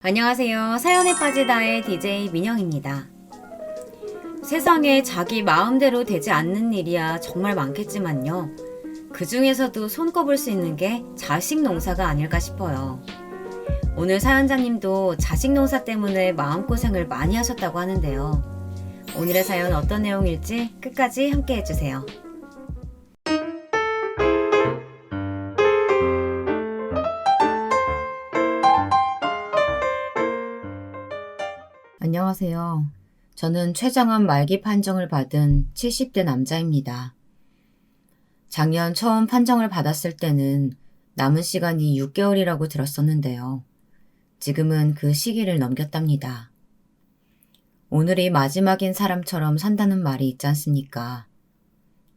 안녕하세요. 사연에 빠지다의 DJ 민영입니다. 세상에 자기 마음대로 되지 않는 일이야 정말 많겠지만요. 그 중에서도 손꼽을 수 있는 게 자식 농사가 아닐까 싶어요. 오늘 사연자님도 자식 농사 때문에 마음고생을 많이 하셨다고 하는데요. 오늘의 사연 어떤 내용일지 끝까지 함께 해주세요. 안녕하세요. 저는 췌장암 말기 판정을 받은 70대 남자입니다. 작년 처음 판정을 받았을 때는 남은 시간이 6개월이라고 들었었는데요. 지금은 그 시기를 넘겼답니다. 오늘이 마지막인 사람처럼 산다는 말이 있지 않습니까?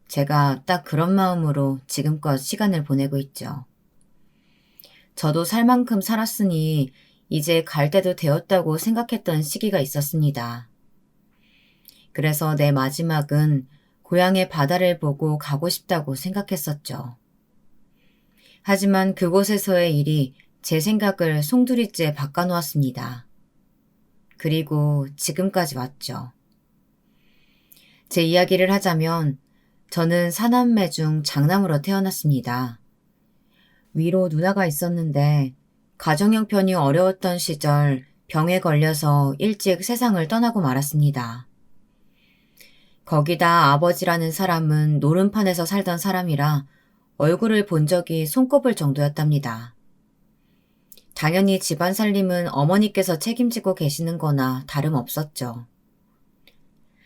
제가 딱 그런 마음으로 지금껏 시간을 보내고 있죠. 저도 살 만큼 살았으니 이제 갈 때도 되었다고 생각했던 시기가 있었습니다. 그래서 내 마지막은 고향의 바다를 보고 가고 싶다고 생각했었죠. 하지만 그곳에서의 일이 제 생각을 송두리째 바꿔놓았습니다. 그리고 지금까지 왔죠. 제 이야기를 하자면 저는 사남매 중 장남으로 태어났습니다. 위로 누나가 있었는데 가정 형편이 어려웠던 시절 병에 걸려서 일찍 세상을 떠나고 말았습니다. 거기다 아버지라는 사람은 노름판에서 살던 사람이라 얼굴을 본 적이 손꼽을 정도였답니다. 당연히 집안 살림은 어머니께서 책임지고 계시는 거나 다름없었죠.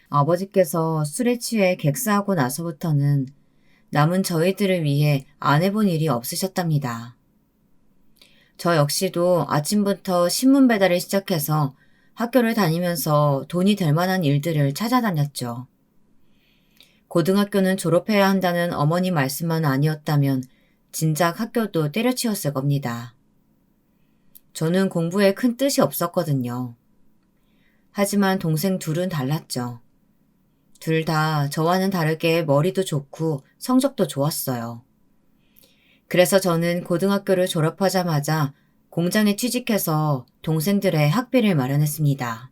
아버지께서 술에 취해 객사하고 나서부터는 남은 저희들을 위해 안 해본 일이 없으셨답니다. 저 역시도 아침부터 신문 배달을 시작해서 학교를 다니면서 돈이 될 만한 일들을 찾아다녔죠. 고등학교는 졸업해야 한다는 어머니 말씀만 아니었다면 진작 학교도 때려치웠을 겁니다. 저는 공부에 큰 뜻이 없었거든요. 하지만 동생 둘은 달랐죠. 둘 다 저와는 다르게 머리도 좋고 성적도 좋았어요. 그래서 저는 고등학교를 졸업하자마자 공장에 취직해서 동생들의 학비를 마련했습니다.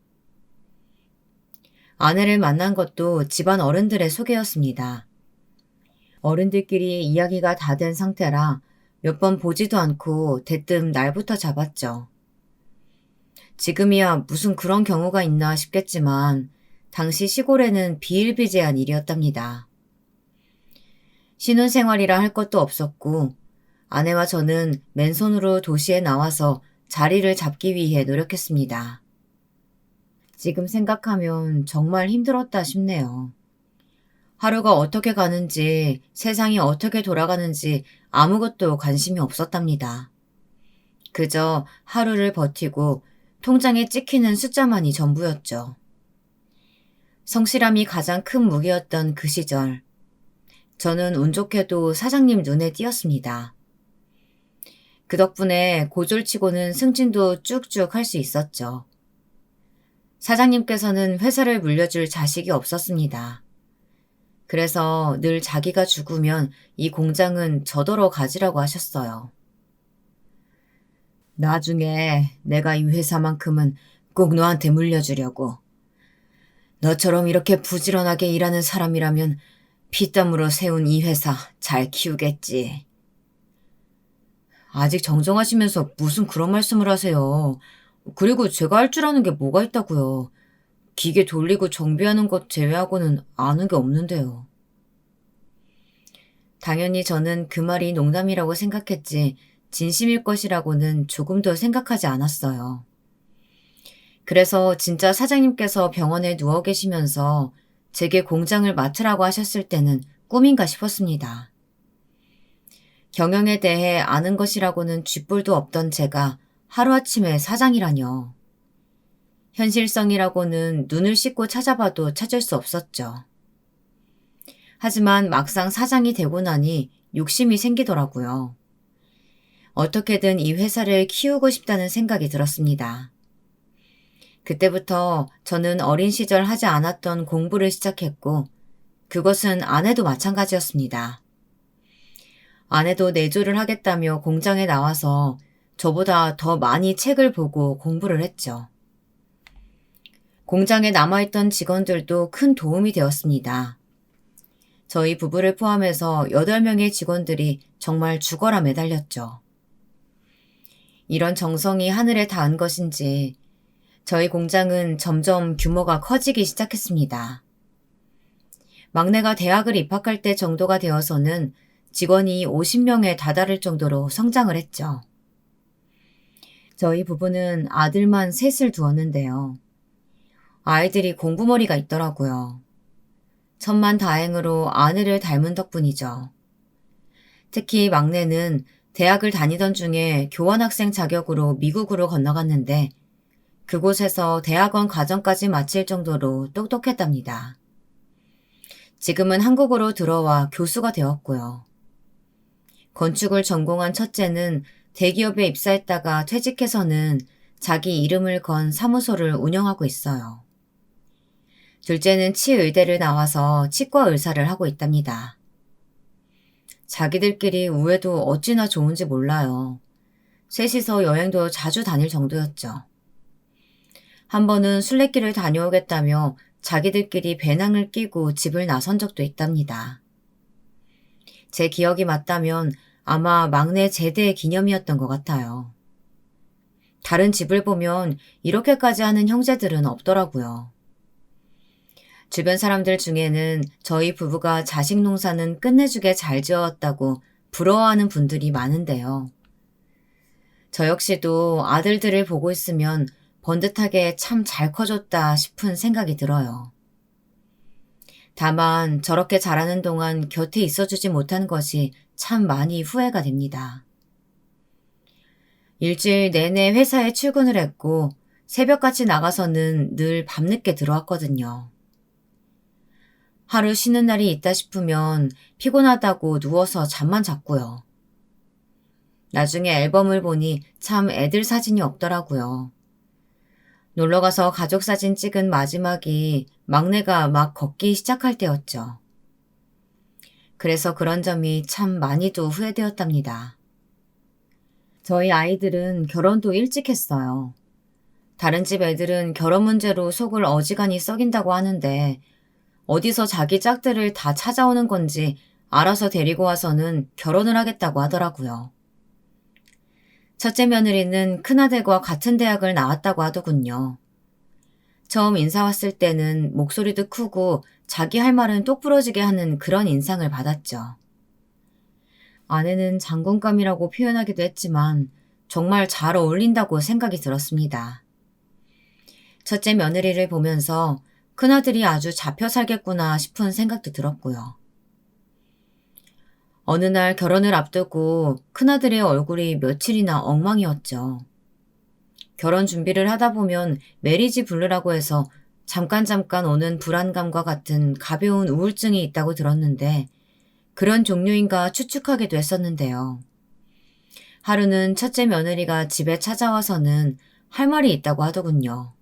아내를 만난 것도 집안 어른들의 소개였습니다. 어른들끼리 이야기가 다 된 상태라 몇 번 보지도 않고 대뜸 날부터 잡았죠. 지금이야 무슨 그런 경우가 있나 싶겠지만 당시 시골에는 비일비재한 일이었답니다. 신혼생활이라 할 것도 없었고 아내와 저는 맨손으로 도시에 나와서 자리를 잡기 위해 노력했습니다. 지금 생각하면 정말 힘들었다 싶네요. 하루가 어떻게 가는지, 세상이 어떻게 돌아가는지 아무것도 관심이 없었답니다. 그저 하루를 버티고 통장에 찍히는 숫자만이 전부였죠. 성실함이 가장 큰 무기였던 그 시절, 저는 운 좋게도 사장님 눈에 띄었습니다. 그 덕분에 고졸치고는 승진도 쭉쭉 할 수 있었죠. 사장님께서는 회사를 물려줄 자식이 없었습니다. 그래서 늘 자기가 죽으면 이 공장은 저더러 가지라고 하셨어요. 나중에 내가 이 회사만큼은 꼭 너한테 물려주려고. 너처럼 이렇게 부지런하게 일하는 사람이라면 피땀으로 세운 이 회사 잘 키우겠지. 아직 정정하시면서 무슨 그런 말씀을 하세요. 그리고 제가 할 줄 아는 게 뭐가 있다고요. 기계 돌리고 정비하는 것 제외하고는 아는 게 없는데요. 당연히 저는 그 말이 농담이라고 생각했지 진심일 것이라고는 조금도 생각하지 않았어요. 그래서 진짜 사장님께서 병원에 누워 계시면서 제게 공장을 맡으라고 하셨을 때는 꿈인가 싶었습니다. 경영에 대해 아는 것이라고는 쥐뿔도 없던 제가 하루아침에 사장이라뇨. 현실성이라고는 눈을 씻고 찾아봐도 찾을 수 없었죠. 하지만 막상 사장이 되고 나니 욕심이 생기더라고요. 어떻게든 이 회사를 키우고 싶다는 생각이 들었습니다. 그때부터 저는 어린 시절 하지 않았던 공부를 시작했고 그것은 아내도 마찬가지였습니다. 아내도 내조를 하겠다며 공장에 나와서 저보다 더 많이 책을 보고 공부를 했죠. 공장에 남아있던 직원들도 큰 도움이 되었습니다. 저희 부부를 포함해서 8명의 직원들이 정말 죽어라 매달렸죠. 이런 정성이 하늘에 닿은 것인지 저희 공장은 점점 규모가 커지기 시작했습니다. 막내가 대학을 입학할 때 정도가 되어서는 직원이 50명에 다다를 정도로 성장을 했죠. 저희 부부는 아들만 셋을 두었는데요. 아이들이 공부머리가 있더라고요. 천만다행으로 아내를 닮은 덕분이죠. 특히 막내는 대학을 다니던 중에 교환학생 자격으로 미국으로 건너갔는데 그곳에서 대학원 과정까지 마칠 정도로 똑똑했답니다. 지금은 한국으로 들어와 교수가 되었고요. 건축을 전공한 첫째는 대기업에 입사했다가 퇴직해서는 자기 이름을 건 사무소를 운영하고 있어요. 둘째는 치의대를 나와서 치과 의사를 하고 있답니다. 자기들끼리 우애도 어찌나 좋은지 몰라요. 셋이서 여행도 자주 다닐 정도였죠. 한 번은 순례길을 다녀오겠다며 자기들끼리 배낭을 끼고 집을 나선 적도 있답니다. 제 기억이 맞다면 아마 막내 제대 기념이었던 것 같아요. 다른 집을 보면 이렇게까지 하는 형제들은 없더라고요. 주변 사람들 중에는 저희 부부가 자식 농사는 끝내주게 잘 지었다고 부러워하는 분들이 많은데요. 저 역시도 아들들을 보고 있으면 번듯하게 참 잘 커졌다 싶은 생각이 들어요. 다만 저렇게 자라는 동안 곁에 있어주지 못한 것이 참 많이 후회가 됩니다. 일주일 내내 회사에 출근을 했고 새벽같이 나가서는 늘 밤늦게 들어왔거든요. 하루 쉬는 날이 있다 싶으면 피곤하다고 누워서 잠만 잤고요. 나중에 앨범을 보니 참 애들 사진이 없더라고요. 놀러가서 가족 사진 찍은 마지막이 막내가 막 걷기 시작할 때였죠. 그래서 그런 점이 참 많이도 후회되었답니다. 저희 아이들은 결혼도 일찍 했어요. 다른 집 애들은 결혼 문제로 속을 어지간히 썩인다고 하는데 어디서 자기 짝들을 다 찾아오는 건지 알아서 데리고 와서는 결혼을 하겠다고 하더라고요. 첫째 며느리는 큰아들과 같은 대학을 나왔다고 하더군요. 처음 인사 왔을 때는 목소리도 크고 자기 할 말은 똑부러지게 하는 그런 인상을 받았죠. 아내는 장군감이라고 표현하기도 했지만 정말 잘 어울린다고 생각이 들었습니다. 첫째 며느리를 보면서 큰아들이 아주 잡혀 살겠구나 싶은 생각도 들었고요. 어느 날 결혼을 앞두고 큰아들의 얼굴이 며칠이나 엉망이었죠. 결혼 준비를 하다 보면 메리지 블루라고 해서 잠깐 오는 불안감과 같은 가벼운 우울증이 있다고 들었는데 그런 종류인가 추측하기도 했었는데요. 하루는 첫째 며느리가 집에 찾아와서는 할 말이 있다고 하더군요.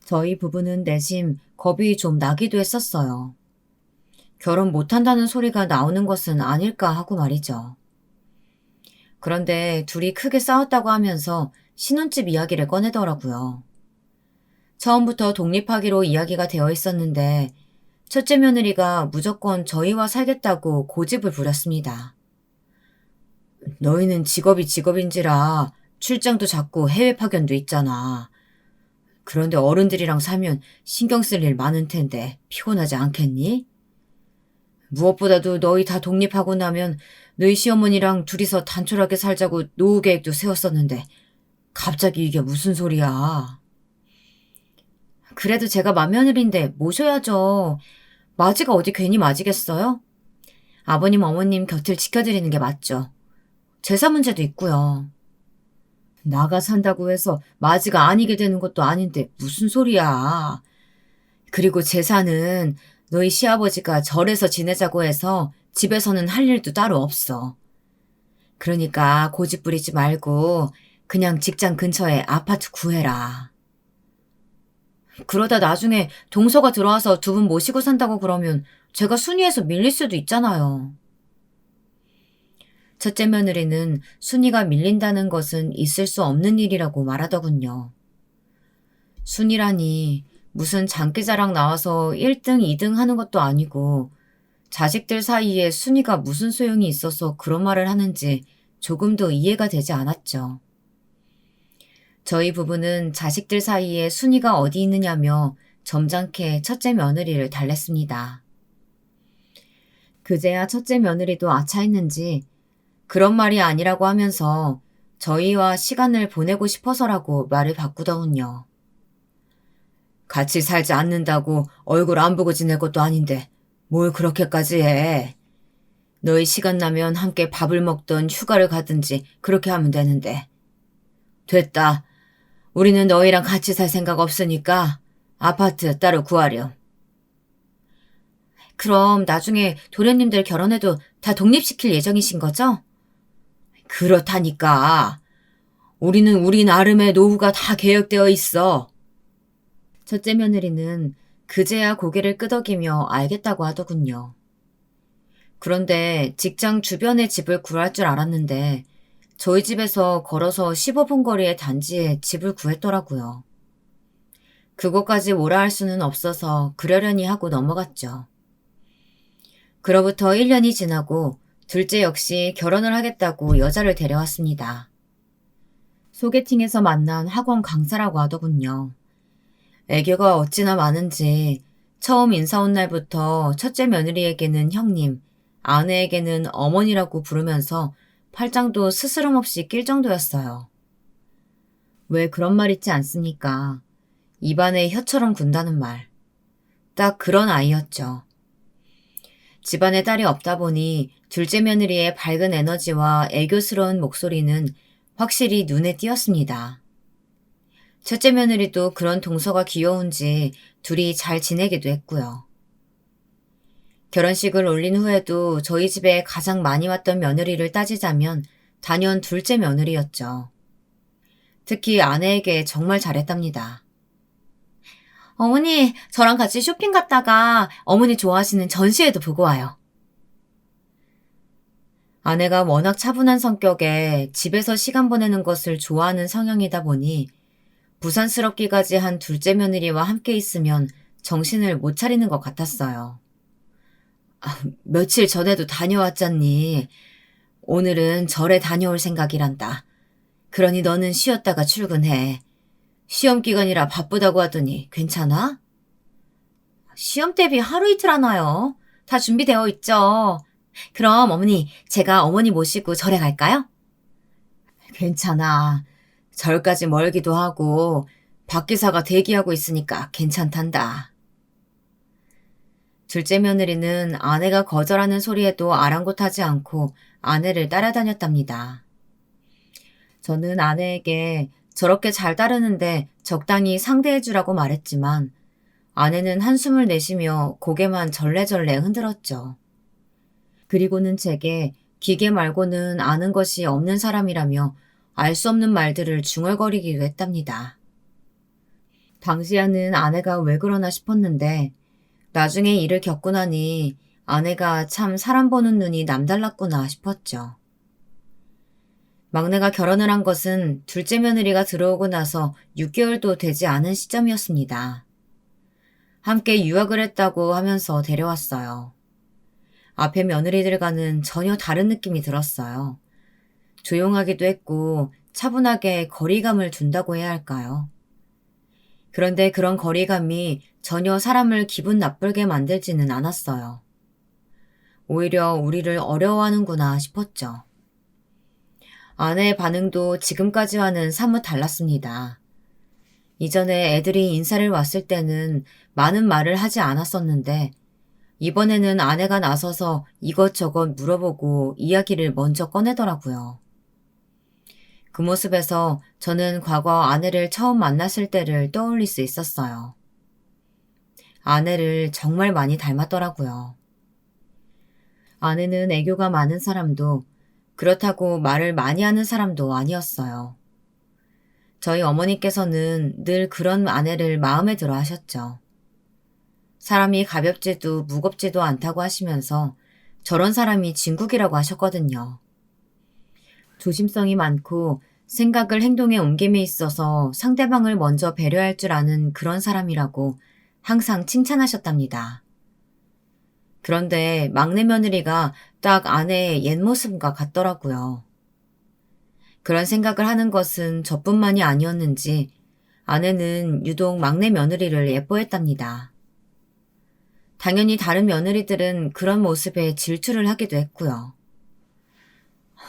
저희 부부는 내심 겁이 좀 나기도 했었어요. 결혼 못한다는 소리가 나오는 것은 아닐까 하고 말이죠. 그런데 둘이 크게 싸웠다고 하면서 신혼집 이야기를 꺼내더라고요. 처음부터 독립하기로 이야기가 되어 있었는데 첫째 며느리가 무조건 저희와 살겠다고 고집을 부렸습니다. 너희는 직업이 직업인지라 출장도 자꾸 해외 파견도 있잖아. 그런데 어른들이랑 살면 신경 쓸 일 많은 텐데 피곤하지 않겠니? 무엇보다도 너희 다 독립하고 나면 너희 시어머니랑 둘이서 단촐하게 살자고 노후 계획도 세웠었는데 갑자기 이게 무슨 소리야. 그래도 제가 맏며느리인데 모셔야죠. 맞이가 어디 괜히 맞이겠어요? 아버님 어머님 곁을 지켜드리는 게 맞죠. 제사 문제도 있고요. 나가 산다고 해서 맞이가 아니게 되는 것도 아닌데 무슨 소리야. 그리고 제사는 너희 시아버지가 절에서 지내자고 해서 집에서는 할 일도 따로 없어. 그러니까 고집 부리지 말고 그냥 직장 근처에 아파트 구해라. 그러다 나중에 동서가 들어와서 두 분 모시고 산다고 그러면 제가 순위에서 밀릴 수도 있잖아요. 첫째 며느리는 순위가 밀린다는 것은 있을 수 없는 일이라고 말하더군요. 순위라니 무슨 장기자랑 나와서 1등, 2등 하는 것도 아니고 자식들 사이에 순위가 무슨 소용이 있어서 그런 말을 하는지 조금도 이해가 되지 않았죠. 저희 부부는 자식들 사이에 순위가 어디 있느냐며 점잖게 첫째 며느리를 달랬습니다. 그제야 첫째 며느리도 아차했는지 그런 말이 아니라고 하면서 저희와 시간을 보내고 싶어서라고 말을 바꾸더군요. 같이 살지 않는다고 얼굴 안 보고 지낼 것도 아닌데 뭘 그렇게까지 해. 너희 시간 나면 함께 밥을 먹던 휴가를 가든지 그렇게 하면 되는데. 됐다. 우리는 너희랑 같이 살 생각 없으니까 아파트 따로 구하렴. 그럼 나중에 도련님들 결혼해도 다 독립시킬 예정이신 거죠? 그렇다니까. 우리는 우리 나름의 노후가 다 계획되어 있어. 첫째 며느리는 그제야 고개를 끄덕이며 알겠다고 하더군요. 그런데 직장 주변에 집을 구할 줄 알았는데 저희 집에서 걸어서 15분 거리의 단지에 집을 구했더라고요. 그것까지 뭐라 할 수는 없어서 그러려니 하고 넘어갔죠. 그로부터 1년이 지나고 둘째 역시 결혼을 하겠다고 여자를 데려왔습니다. 소개팅에서 만난 학원 강사라고 하더군요. 애교가 어찌나 많은지 처음 인사 온 날부터 첫째 며느리에게는 형님, 아내에게는 어머니라고 부르면서 팔짱도 스스럼 없이 낄 정도였어요. 왜 그런 말 있지 않습니까? 입안에 혀처럼 군다는 말. 딱 그런 아이였죠. 집안에 딸이 없다 보니 둘째 며느리의 밝은 에너지와 애교스러운 목소리는 확실히 눈에 띄었습니다. 첫째 며느리도 그런 동서가 귀여운지 둘이 잘 지내기도 했고요. 결혼식을 올린 후에도 저희 집에 가장 많이 왔던 며느리를 따지자면 단연 둘째 며느리였죠. 특히 아내에게 정말 잘했답니다. 어머니, 저랑 같이 쇼핑 갔다가 어머니 좋아하시는 전시회도 보고 와요. 아내가 워낙 차분한 성격에 집에서 시간 보내는 것을 좋아하는 성향이다 보니 부산스럽기까지 한 둘째 며느리와 함께 있으면 정신을 못 차리는 것 같았어요. 며칠 전에도 다녀왔잖니. 오늘은 절에 다녀올 생각이란다. 그러니 너는 쉬었다가 출근해. 시험 기간이라 바쁘다고 하더니 괜찮아? 시험 대비 하루 이틀 하나요? 다 준비되어 있죠. 그럼 어머니, 제가 어머니 모시고 절에 갈까요? 괜찮아. 절까지 멀기도 하고 박 기사가 대기하고 있으니까 괜찮단다. 둘째 며느리는 아내가 거절하는 소리에도 아랑곳하지 않고 아내를 따라다녔답니다. 저는 아내에게 저렇게 잘 따르는데 적당히 상대해주라고 말했지만 아내는 한숨을 내쉬며 고개만 절레절레 흔들었죠. 그리고는 제게 기계 말고는 아는 것이 없는 사람이라며 알 수 없는 말들을 중얼거리기도 했답니다. 당시에는 아내가 왜 그러나 싶었는데 나중에 일을 겪고 나니 아내가 참 사람 보는 눈이 남달랐구나 싶었죠. 막내가 결혼을 한 것은 둘째 며느리가 들어오고 나서 6개월도 되지 않은 시점이었습니다. 함께 유학을 했다고 하면서 데려왔어요. 앞에 며느리들과는 전혀 다른 느낌이 들었어요. 조용하기도 했고 차분하게 거리감을 둔다고 해야 할까요? 그런데 그런 거리감이 전혀 사람을 기분 나쁘게 만들지는 않았어요. 오히려 우리를 어려워하는구나 싶었죠. 아내의 반응도 지금까지와는 사뭇 달랐습니다. 이전에 애들이 인사를 왔을 때는 많은 말을 하지 않았었는데 이번에는 아내가 나서서 이것저것 물어보고 이야기를 먼저 꺼내더라고요. 그 모습에서 저는 과거 아내를 처음 만났을 때를 떠올릴 수 있었어요. 아내를 정말 많이 닮았더라고요. 아내는 애교가 많은 사람도 그렇다고 말을 많이 하는 사람도 아니었어요. 저희 어머니께서는 늘 그런 아내를 마음에 들어 하셨죠. 사람이 가볍지도 무겁지도 않다고 하시면서 저런 사람이 진국이라고 하셨거든요. 조심성이 많고 생각을 행동에 옮김에 있어서 상대방을 먼저 배려할 줄 아는 그런 사람이라고 항상 칭찬하셨답니다. 그런데 막내 며느리가 딱 아내의 옛 모습과 같더라고요. 그런 생각을 하는 것은 저뿐만이 아니었는지 아내는 유독 막내 며느리를 예뻐했답니다. 당연히 다른 며느리들은 그런 모습에 질투를 하기도 했고요.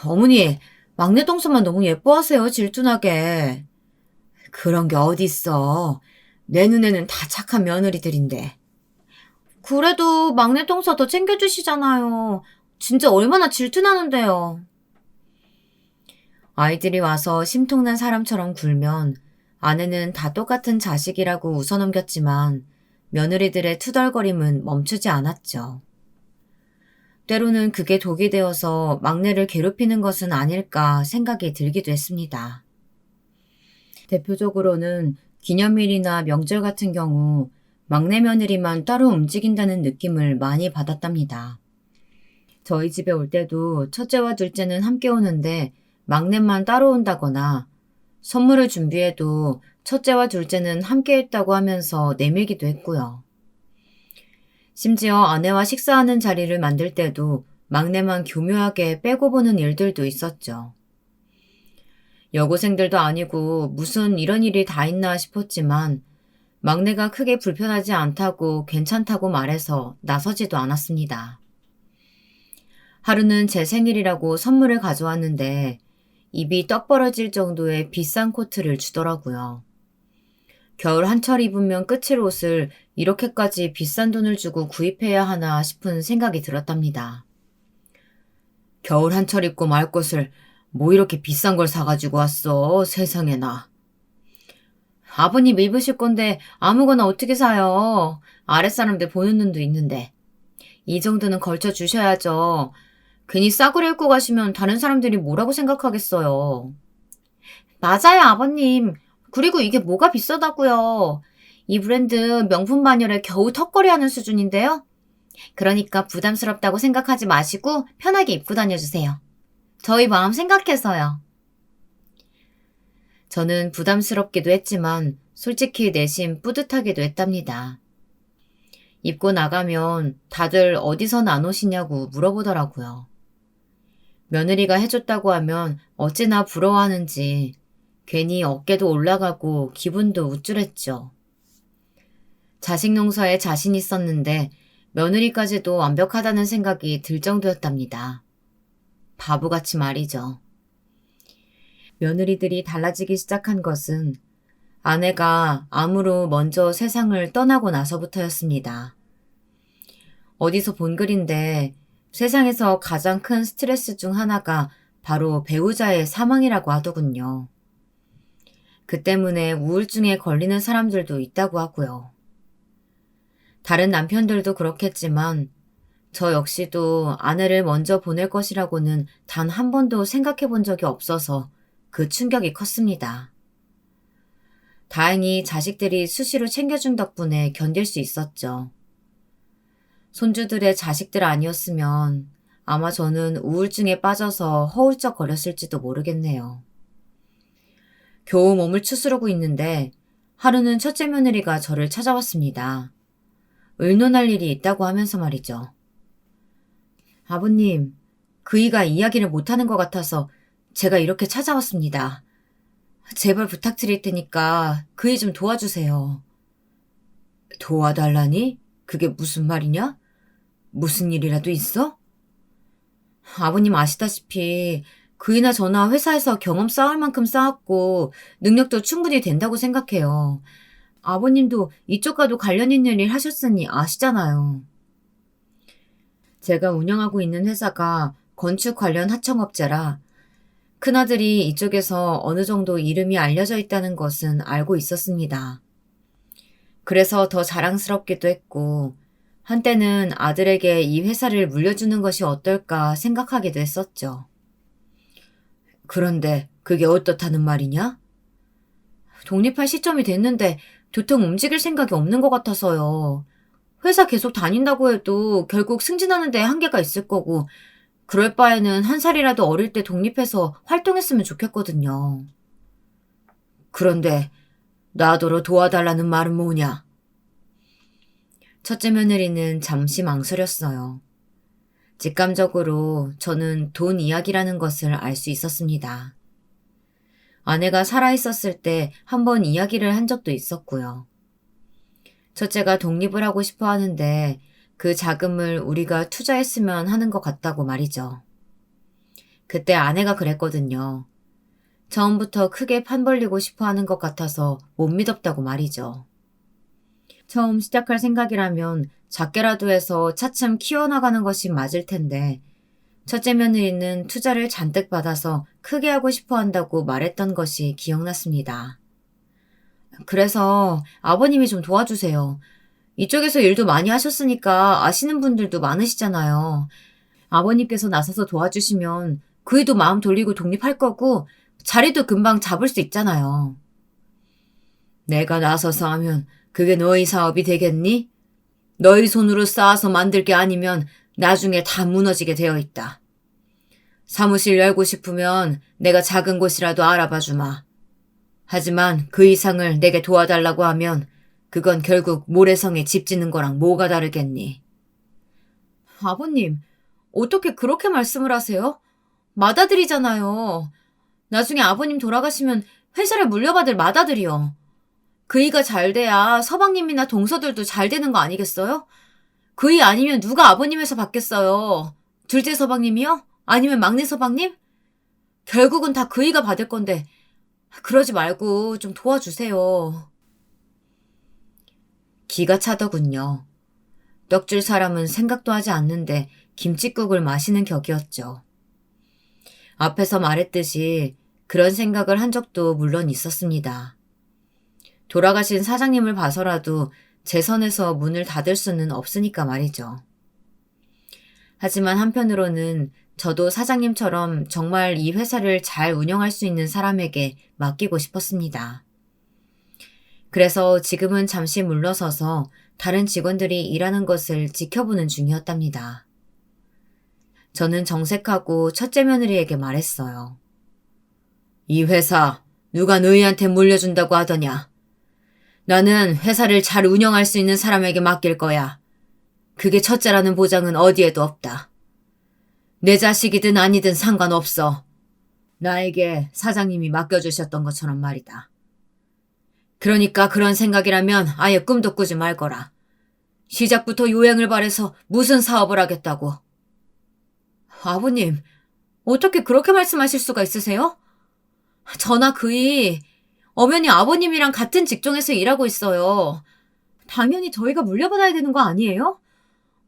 어머니, 막내 동생만 너무 예뻐하세요, 질투나게. 그런 게 어딨어. 내 눈에는 다 착한 며느리들인데. 그래도 막내 동생 더 챙겨주시잖아요. 진짜 얼마나 질투나는데요. 아이들이 와서 심통난 사람처럼 굴면 아내는 다 똑같은 자식이라고 웃어넘겼지만 며느리들의 투덜거림은 멈추지 않았죠. 때로는 그게 독이 되어서 막내를 괴롭히는 것은 아닐까 생각이 들기도 했습니다. 대표적으로는 기념일이나 명절 같은 경우 막내 며느리만 따로 움직인다는 느낌을 많이 받았답니다. 저희 집에 올 때도 첫째와 둘째는 함께 오는데 막내만 따로 온다거나 선물을 준비해도 첫째와 둘째는 함께 했다고 하면서 내밀기도 했고요. 심지어 아내와 식사하는 자리를 만들 때도 막내만 교묘하게 빼고 보는 일들도 있었죠. 여고생들도 아니고 무슨 이런 일이 다 있나 싶었지만 막내가 크게 불편하지 않다고 괜찮다고 말해서 나서지도 않았습니다. 하루는 제 생일이라고 선물을 가져왔는데 입이 떡 벌어질 정도의 비싼 코트를 주더라고요. 겨울 한철 입으면 끝일 옷을 이렇게까지 비싼 돈을 주고 구입해야 하나 싶은 생각이 들었답니다. 겨울 한철 입고 말 것을 뭐 이렇게 비싼 걸 사가지고 왔어, 세상에나. 아버님 입으실 건데 아무거나 어떻게 사요. 아랫사람들 보는 눈도 있는데. 이 정도는 걸쳐 주셔야죠. 괜히 싸구려 입고 가시면 다른 사람들이 뭐라고 생각하겠어요. 맞아요, 아버님. 그리고 이게 뭐가 비싸다고요. 이 브랜드 명품 반열에 겨우 턱걸이 하는 수준인데요. 그러니까 부담스럽다고 생각하지 마시고 편하게 입고 다녀주세요. 저희 마음 생각해서요. 저는 부담스럽기도 했지만 솔직히 내심 뿌듯하기도 했답니다. 입고 나가면 다들 어디서 나오시냐고 물어보더라고요. 며느리가 해줬다고 하면 어찌나 부러워하는지 괜히 어깨도 올라가고 기분도 우쭐했죠. 자식 농사에 자신 있었는데 며느리까지도 완벽하다는 생각이 들 정도였답니다. 바보같이 말이죠. 며느리들이 달라지기 시작한 것은 아내가 암으로 먼저 세상을 떠나고 나서부터였습니다. 어디서 본 글인데 세상에서 가장 큰 스트레스 중 하나가 바로 배우자의 사망이라고 하더군요. 그 때문에 우울증에 걸리는 사람들도 있다고 하고요. 다른 남편들도 그렇겠지만 저 역시도 아내를 먼저 보낼 것이라고는 단 한 번도 생각해 본 적이 없어서 그 충격이 컸습니다. 다행히 자식들이 수시로 챙겨준 덕분에 견딜 수 있었죠. 손주들의 자식들 아니었으면 아마 저는 우울증에 빠져서 허울적거렸을지도 모르겠네요. 겨우 몸을 추스르고 있는데 하루는 첫째 며느리가 저를 찾아왔습니다. 의논할 일이 있다고 하면서 말이죠. 아버님, 그이가 이야기를 못하는 것 같아서 제가 이렇게 찾아왔습니다. 제발 부탁드릴 테니까 그이 좀 도와주세요. 도와달라니? 그게 무슨 말이냐? 무슨 일이라도 있어? 아버님 아시다시피 그이나 저나 회사에서 경험 쌓을 만큼 쌓았고 능력도 충분히 된다고 생각해요. 아버님도 이쪽과도 관련 있는 일 하셨으니 아시잖아요. 제가 운영하고 있는 회사가 건축 관련 하청업체라 큰아들이 이쪽에서 어느 정도 이름이 알려져 있다는 것은 알고 있었습니다. 그래서 더 자랑스럽기도 했고 한때는 아들에게 이 회사를 물려주는 것이 어떨까 생각하기도 했었죠. 그런데 그게 어떻다는 말이냐? 독립할 시점이 됐는데 도통 움직일 생각이 없는 것 같아서요. 회사 계속 다닌다고 해도 결국 승진하는 데 한계가 있을 거고 그럴 바에는 한 살이라도 어릴 때 독립해서 활동했으면 좋겠거든요. 그런데 나더러 도와달라는 말은 뭐냐? 첫째 며느리는 잠시 망설였어요. 직감적으로 저는 돈 이야기라는 것을 알 수 있었습니다. 아내가 살아있었을 때 한 번 이야기를 한 적도 있었고요. 첫째가 독립을 하고 싶어 하는데 그 자금을 우리가 투자했으면 하는 것 같다고 말이죠. 그때 아내가 그랬거든요. 처음부터 크게 판 벌리고 싶어 하는 것 같아서 못 믿었다고 말이죠. 처음 시작할 생각이라면 작게라도 해서 차츰 키워나가는 것이 맞을 텐데 첫째 며느리는 투자를 잔뜩 받아서 크게 하고 싶어 한다고 말했던 것이 기억났습니다. 그래서 아버님이 좀 도와주세요. 이쪽에서 일도 많이 하셨으니까 아시는 분들도 많으시잖아요. 아버님께서 나서서 도와주시면 그이도 마음 돌리고 독립할 거고 자리도 금방 잡을 수 있잖아요. 내가 나서서 하면 그게 너희 사업이 되겠니? 너희 손으로 쌓아서 만들 게 아니면 나중에 다 무너지게 되어 있다. 사무실 열고 싶으면 내가 작은 곳이라도 알아봐 주마. 하지만 그 이상을 내게 도와달라고 하면 그건 결국 모래성에 집 짓는 거랑 뭐가 다르겠니? 아버님, 어떻게 그렇게 말씀을 하세요? 맏아들이잖아요. 나중에 아버님 돌아가시면 회사를 물려받을 맏아들이요. 그이가 잘 돼야 서방님이나 동서들도 잘 되는 거 아니겠어요? 그이 아니면 누가 아버님 회사 받겠어요? 둘째 서방님이요? 아니면 막내 서방님? 결국은 다 그이가 받을 건데 그러지 말고 좀 도와주세요. 기가 차더군요. 떡줄 사람은 생각도 하지 않는데 김칫국을 마시는 격이었죠. 앞에서 말했듯이 그런 생각을 한 적도 물론 있었습니다. 돌아가신 사장님을 봐서라도 제 선에서 문을 닫을 수는 없으니까 말이죠. 하지만 한편으로는 저도 사장님처럼 정말 이 회사를 잘 운영할 수 있는 사람에게 맡기고 싶었습니다. 그래서 지금은 잠시 물러서서 다른 직원들이 일하는 것을 지켜보는 중이었답니다. 저는 정색하고 첫째 며느리에게 말했어요. 이 회사 누가 너희한테 물려준다고 하더냐? 나는 회사를 잘 운영할 수 있는 사람에게 맡길 거야. 그게 첫째라는 보장은 어디에도 없다. 내 자식이든 아니든 상관없어. 나에게 사장님이 맡겨주셨던 것처럼 말이다. 그러니까 그런 생각이라면 아예 꿈도 꾸지 말거라. 시작부터 요행을 발해서 무슨 사업을 하겠다고. 아버님, 어떻게 그렇게 말씀하실 수가 있으세요? 저나 그이 엄연히 아버님이랑 같은 직종에서 일하고 있어요. 당연히 저희가 물려받아야 되는 거 아니에요?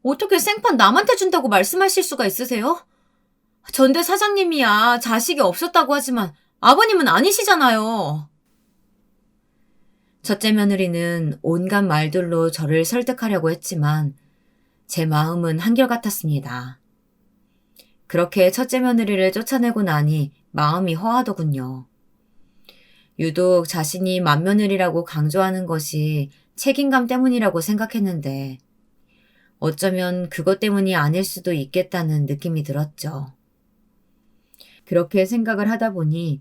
어떻게 생판 남한테 준다고 말씀하실 수가 있으세요? 전대 사장님이야 자식이 없었다고 하지만 아버님은 아니시잖아요. 첫째 며느리는 온갖 말들로 저를 설득하려고 했지만 제 마음은 한결같았습니다. 그렇게 첫째 며느리를 쫓아내고 나니 마음이 허하더군요. 유독 자신이 맏며느리라고 강조하는 것이 책임감 때문이라고 생각했는데 어쩌면 그것 때문이 아닐 수도 있겠다는 느낌이 들었죠. 그렇게 생각을 하다 보니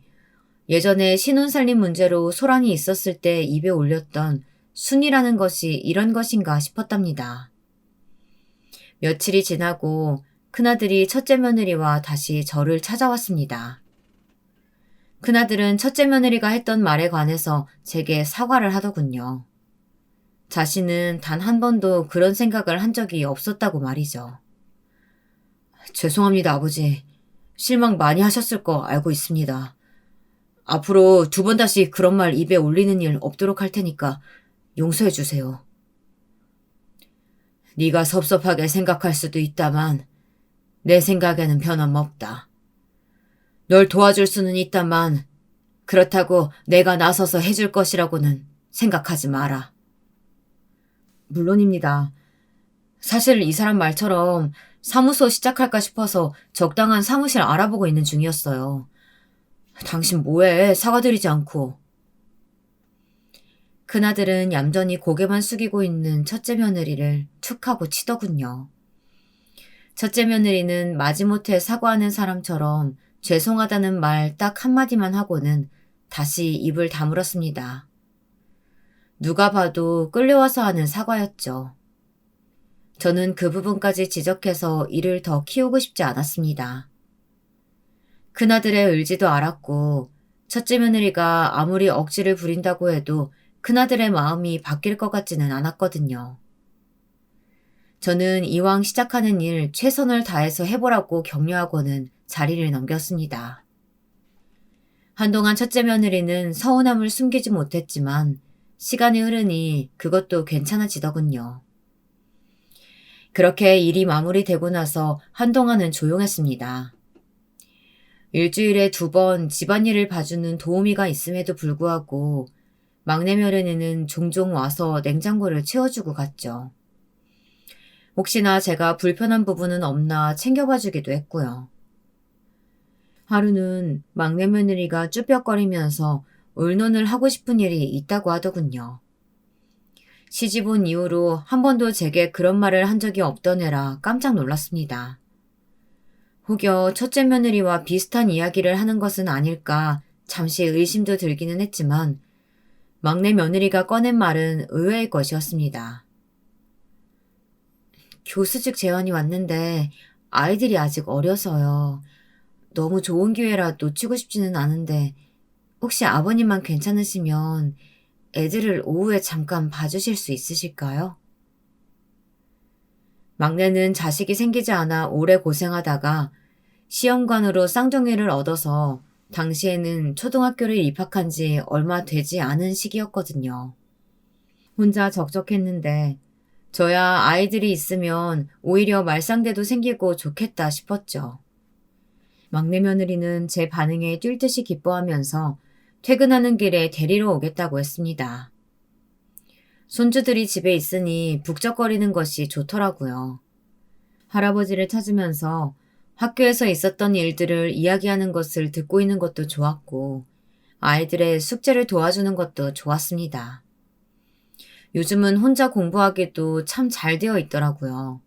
예전에 신혼살림 문제로 소란이 있었을 때 입에 올렸던 순이라는 것이 이런 것인가 싶었답니다. 며칠이 지나고 큰아들이 첫째 며느리와 다시 저를 찾아왔습니다. 큰아들은 첫째 며느리가 했던 말에 관해서 제게 사과를 하더군요. 자신은 단 한 번도 그런 생각을 한 적이 없었다고 말이죠. 죄송합니다, 아버지. 실망 많이 하셨을 거 알고 있습니다. 앞으로 두 번 다시 그런 말 입에 올리는 일 없도록 할 테니까 용서해 주세요. 네가 섭섭하게 생각할 수도 있다만 내 생각에는 변함없다. 널 도와줄 수는 있다만 그렇다고 내가 나서서 해줄 것이라고는 생각하지 마라. 물론입니다. 사실 이 사람 말처럼 사무소 시작할까 싶어서 적당한 사무실 알아보고 있는 중이었어요. 당신 뭐해? 사과드리지 않고. 큰아들은 얌전히 고개만 숙이고 있는 첫째 며느리를 툭 하고 치더군요. 첫째 며느리는 마지못해 사과하는 사람처럼 죄송하다는 말 딱 한마디만 하고는 다시 입을 다물었습니다. 누가 봐도 끌려와서 하는 사과였죠. 저는 그 부분까지 지적해서 이를 더 키우고 싶지 않았습니다. 큰아들의 의지도 알았고 첫째 며느리가 아무리 억지를 부린다고 해도 큰아들의 마음이 바뀔 것 같지는 않았거든요. 저는 이왕 시작하는 일 최선을 다해서 해보라고 격려하고는 자리를 넘겼습니다. 한동안 첫째 며느리는 서운함을 숨기지 못했지만 시간이 흐르니 그것도 괜찮아지더군요. 그렇게 일이 마무리되고 나서 한동안은 조용했습니다. 일주일에 2번 집안일을 봐주는 도우미가 있음에도 불구하고 막내 며느리는 종종 와서 냉장고를 채워주고 갔죠. 혹시나 제가 불편한 부분은 없나 챙겨봐주기도 했고요. 하루는 막내 며느리가 쭈뼛거리면서 의논을 하고 싶은 일이 있다고 하더군요. 시집 온 이후로 한 번도 제게 그런 말을 한 적이 없던 애라 깜짝 놀랐습니다. 혹여 첫째 며느리와 비슷한 이야기를 하는 것은 아닐까 잠시 의심도 들기는 했지만 막내 며느리가 꺼낸 말은 의외의 것이었습니다. 교수직 제안이 왔는데 아이들이 아직 어려서요. 너무 좋은 기회라 놓치고 싶지는 않은데 혹시 아버님만 괜찮으시면 애들을 오후에 잠깐 봐주실 수 있으실까요? 막내는 자식이 생기지 않아 오래 고생하다가 시험관으로 쌍둥이를 얻어서 당시에는 초등학교를 입학한 지 얼마 되지 않은 시기였거든요. 혼자 적적했는데 저야 아이들이 있으면 오히려 말상대도 생기고 좋겠다 싶었죠. 막내 며느리는 제 반응에 뛸 듯이 기뻐하면서 퇴근하는 길에 데리러 오겠다고 했습니다. 손주들이 집에 있으니 북적거리는 것이 좋더라고요. 할아버지를 찾으면서 학교에서 있었던 일들을 이야기하는 것을 듣고 있는 것도 좋았고 아이들의 숙제를 도와주는 것도 좋았습니다. 요즘은 혼자 공부하기도 참 잘 되어 있더라고요.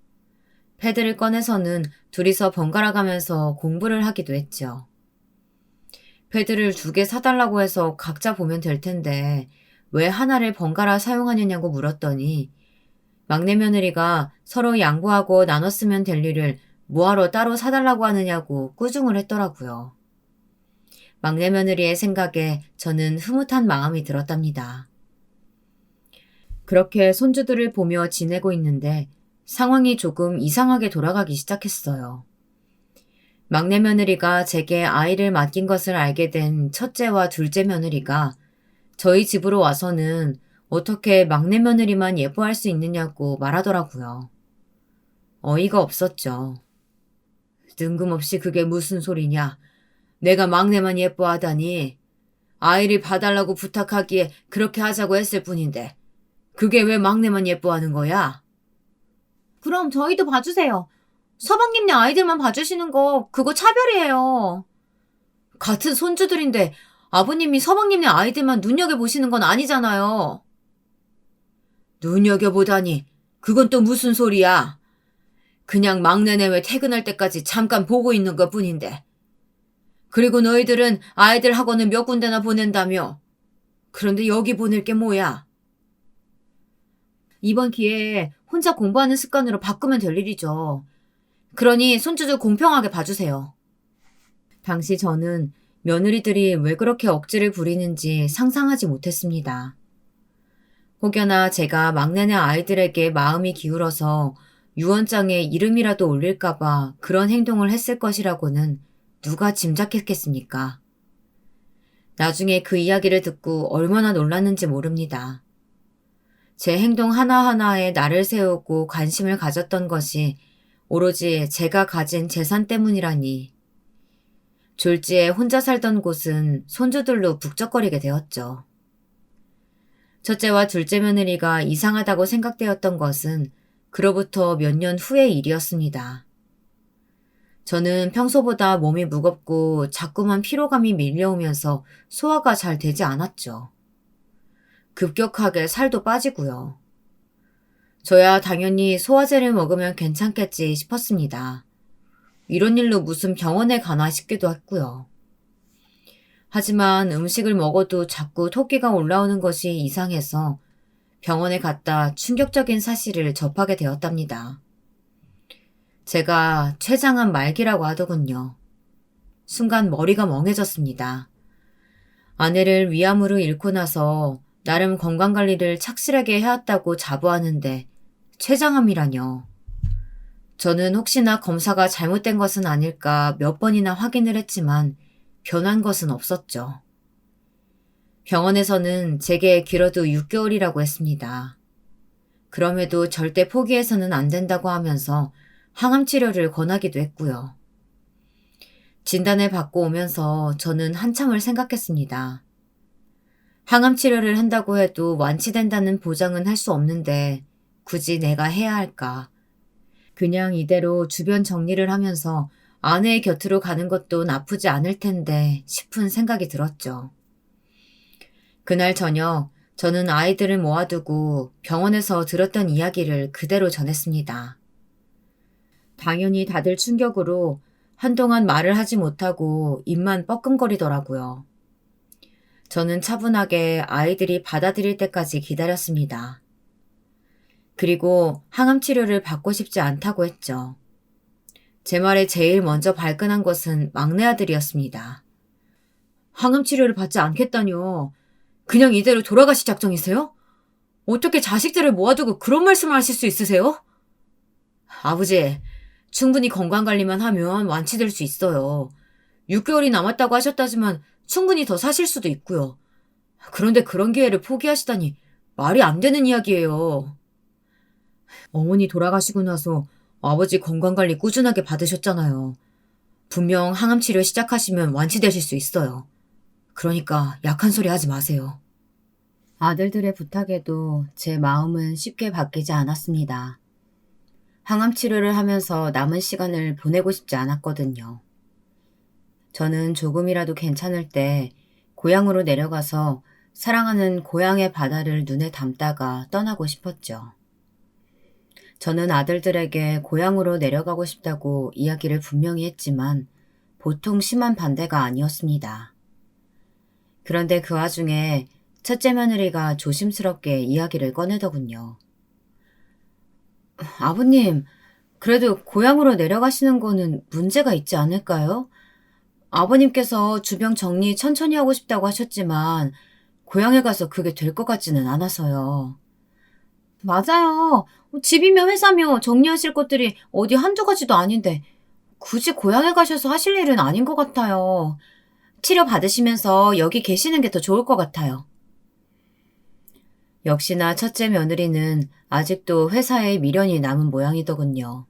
패드를 꺼내서는 둘이서 번갈아 가면서 공부를 하기도 했죠. 패드를 2개 사달라고 해서 각자 보면 될 텐데 왜 하나를 번갈아 사용하느냐고 물었더니 막내 며느리가 서로 양보하고 나눠 쓰면 될 일을 뭐하러 따로 사달라고 하느냐고 꾸중을 했더라고요. 막내 며느리의 생각에 저는 흐뭇한 마음이 들었답니다. 그렇게 손주들을 보며 지내고 있는데 상황이 조금 이상하게 돌아가기 시작했어요. 막내 며느리가 제게 아이를 맡긴 것을 알게 된 첫째와 둘째 며느리가 저희 집으로 와서는 어떻게 막내 며느리만 예뻐할 수 있느냐고 말하더라고요. 어이가 없었죠. 뜬금없이 그게 무슨 소리냐. 내가 막내만 예뻐하다니. 아이를 봐달라고 부탁하기에 그렇게 하자고 했을 뿐인데 그게 왜 막내만 예뻐하는 거야? 그럼 저희도 봐주세요. 서방님네 아이들만 봐주시는 거 그거 차별이에요. 같은 손주들인데 아버님이 서방님네 아이들만 눈여겨보시는 건 아니잖아요. 눈여겨보다니 그건 또 무슨 소리야. 그냥 막내네 왜 퇴근할 때까지 잠깐 보고 있는 것 뿐인데. 그리고 너희들은 아이들 학원을 몇 군데나 보낸다며. 그런데 여기 보낼 게 뭐야? 이번 기회에 혼자 공부하는 습관으로 바꾸면 될 일이죠. 그러니 손주들 공평하게 봐주세요. 당시 저는 며느리들이 왜 그렇게 억지를 부리는지 상상하지 못했습니다. 혹여나 제가 막내네 아이들에게 마음이 기울어서 유언장에 이름이라도 올릴까봐 그런 행동을 했을 것이라고는 누가 짐작했겠습니까? 나중에 그 이야기를 듣고 얼마나 놀랐는지 모릅니다. 제 행동 하나하나에 나를 세우고 관심을 가졌던 것이 오로지 제가 가진 재산 때문이라니. 졸지에 혼자 살던 곳은 손주들로 북적거리게 되었죠. 첫째와 둘째 며느리가 이상하다고 생각되었던 것은 그로부터 몇 년 후의 일이었습니다. 저는 평소보다 몸이 무겁고 자꾸만 피로감이 밀려오면서 소화가 잘 되지 않았죠. 급격하게 살도 빠지고요. 저야 당연히 소화제를 먹으면 괜찮겠지 싶었습니다. 이런 일로 무슨 병원에 가나 싶기도 했고요. 하지만 음식을 먹어도 자꾸 토끼가 올라오는 것이 이상해서 병원에 갔다 충격적인 사실을 접하게 되었답니다. 제가 췌장암 말기라고 하더군요. 순간 머리가 멍해졌습니다. 아내를 위암으로 잃고 나서 나름 건강관리를 착실하게 해왔다고 자부하는데 췌장암이라뇨. 저는 혹시나 검사가 잘못된 것은 아닐까 몇 번이나 확인을 했지만 변한 것은 없었죠. 병원에서는 제게 길어도 6개월이라고 했습니다. 그럼에도 절대 포기해서는 안 된다고 하면서 항암 치료를 권하기도 했고요. 진단을 받고 오면서 저는 한참을 생각했습니다. 항암 치료를 한다고 해도 완치된다는 보장은 할 수 없는데 굳이 내가 해야 할까? 그냥 이대로 주변 정리를 하면서 아내의 곁으로 가는 것도 나쁘지 않을 텐데 싶은 생각이 들었죠. 그날 저녁 저는 아이들을 모아두고 병원에서 들었던 이야기를 그대로 전했습니다. 당연히 다들 충격으로 한동안 말을 하지 못하고 입만 뻐끔거리더라고요. 저는 차분하게 아이들이 받아들일 때까지 기다렸습니다. 그리고 항암 치료를 받고 싶지 않다고 했죠. 제 말에 제일 먼저 발끈한 것은 막내 아들이었습니다. 항암 치료를 받지 않겠다뇨. 그냥 이대로 돌아가실 작정이세요? 어떻게 자식들을 모아두고 그런 말씀을 하실 수 있으세요? 아버지, 충분히 건강관리만 하면 완치될 수 있어요. 6개월이 남았다고 하셨다지만 충분히 더 사실 수도 있고요. 그런데 그런 기회를 포기하시다니 말이 안 되는 이야기예요. 어머니 돌아가시고 나서 아버지 건강관리 꾸준하게 받으셨잖아요. 분명 항암치료 시작하시면 완치되실 수 있어요. 그러니까 약한 소리 하지 마세요. 아들들의 부탁에도 제 마음은 쉽게 바뀌지 않았습니다. 항암 치료를 하면서 남은 시간을 보내고 싶지 않았거든요. 저는 조금이라도 괜찮을 때 고향으로 내려가서 사랑하는 고향의 바다를 눈에 담다가 떠나고 싶었죠. 저는 아들들에게 고향으로 내려가고 싶다고 이야기를 분명히 했지만 보통 심한 반대가 아니었습니다. 그런데 그 와중에 첫째 며느리가 조심스럽게 이야기를 꺼내더군요. 아버님, 그래도 고향으로 내려가시는 거는 문제가 있지 않을까요? 아버님께서 주병 정리 천천히 하고 싶다고 하셨지만 고향에 가서 그게 될 것 같지는 않아서요. 맞아요. 집이며 회사며 정리하실 것들이 어디 한두 가지도 아닌데 굳이 고향에 가셔서 하실 일은 아닌 것 같아요. 치료 받으시면서 여기 계시는 게 더 좋을 것 같아요. 역시나 첫째 며느리는 아직도 회사에 미련이 남은 모양이더군요.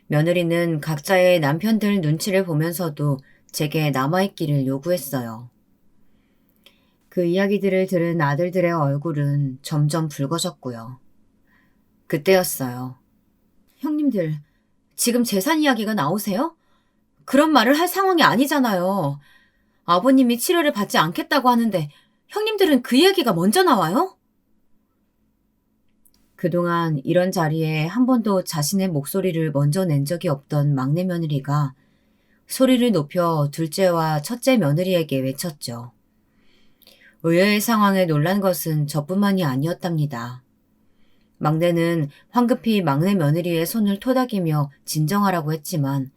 며느리는 각자의 남편들 눈치를 보면서도 제게 남아있기를 요구했어요. 그 이야기들을 들은 아들들의 얼굴은 점점 붉어졌고요. 그때였어요. 형님들, 지금 재산 이야기가 나오세요? 그런 말을 할 상황이 아니잖아요. 아버님이 치료를 받지 않겠다고 하는데 형님들은 그 얘기가 먼저 나와요? 그동안 이런 자리에 한 번도 자신의 목소리를 먼저 낸 적이 없던 막내 며느리가 소리를 높여 둘째와 첫째 며느리에게 외쳤죠. 의외의 상황에 놀란 것은 저뿐만이 아니었답니다. 막내는 황급히 막내 며느리의 손을 토닥이며 진정하라고 했지만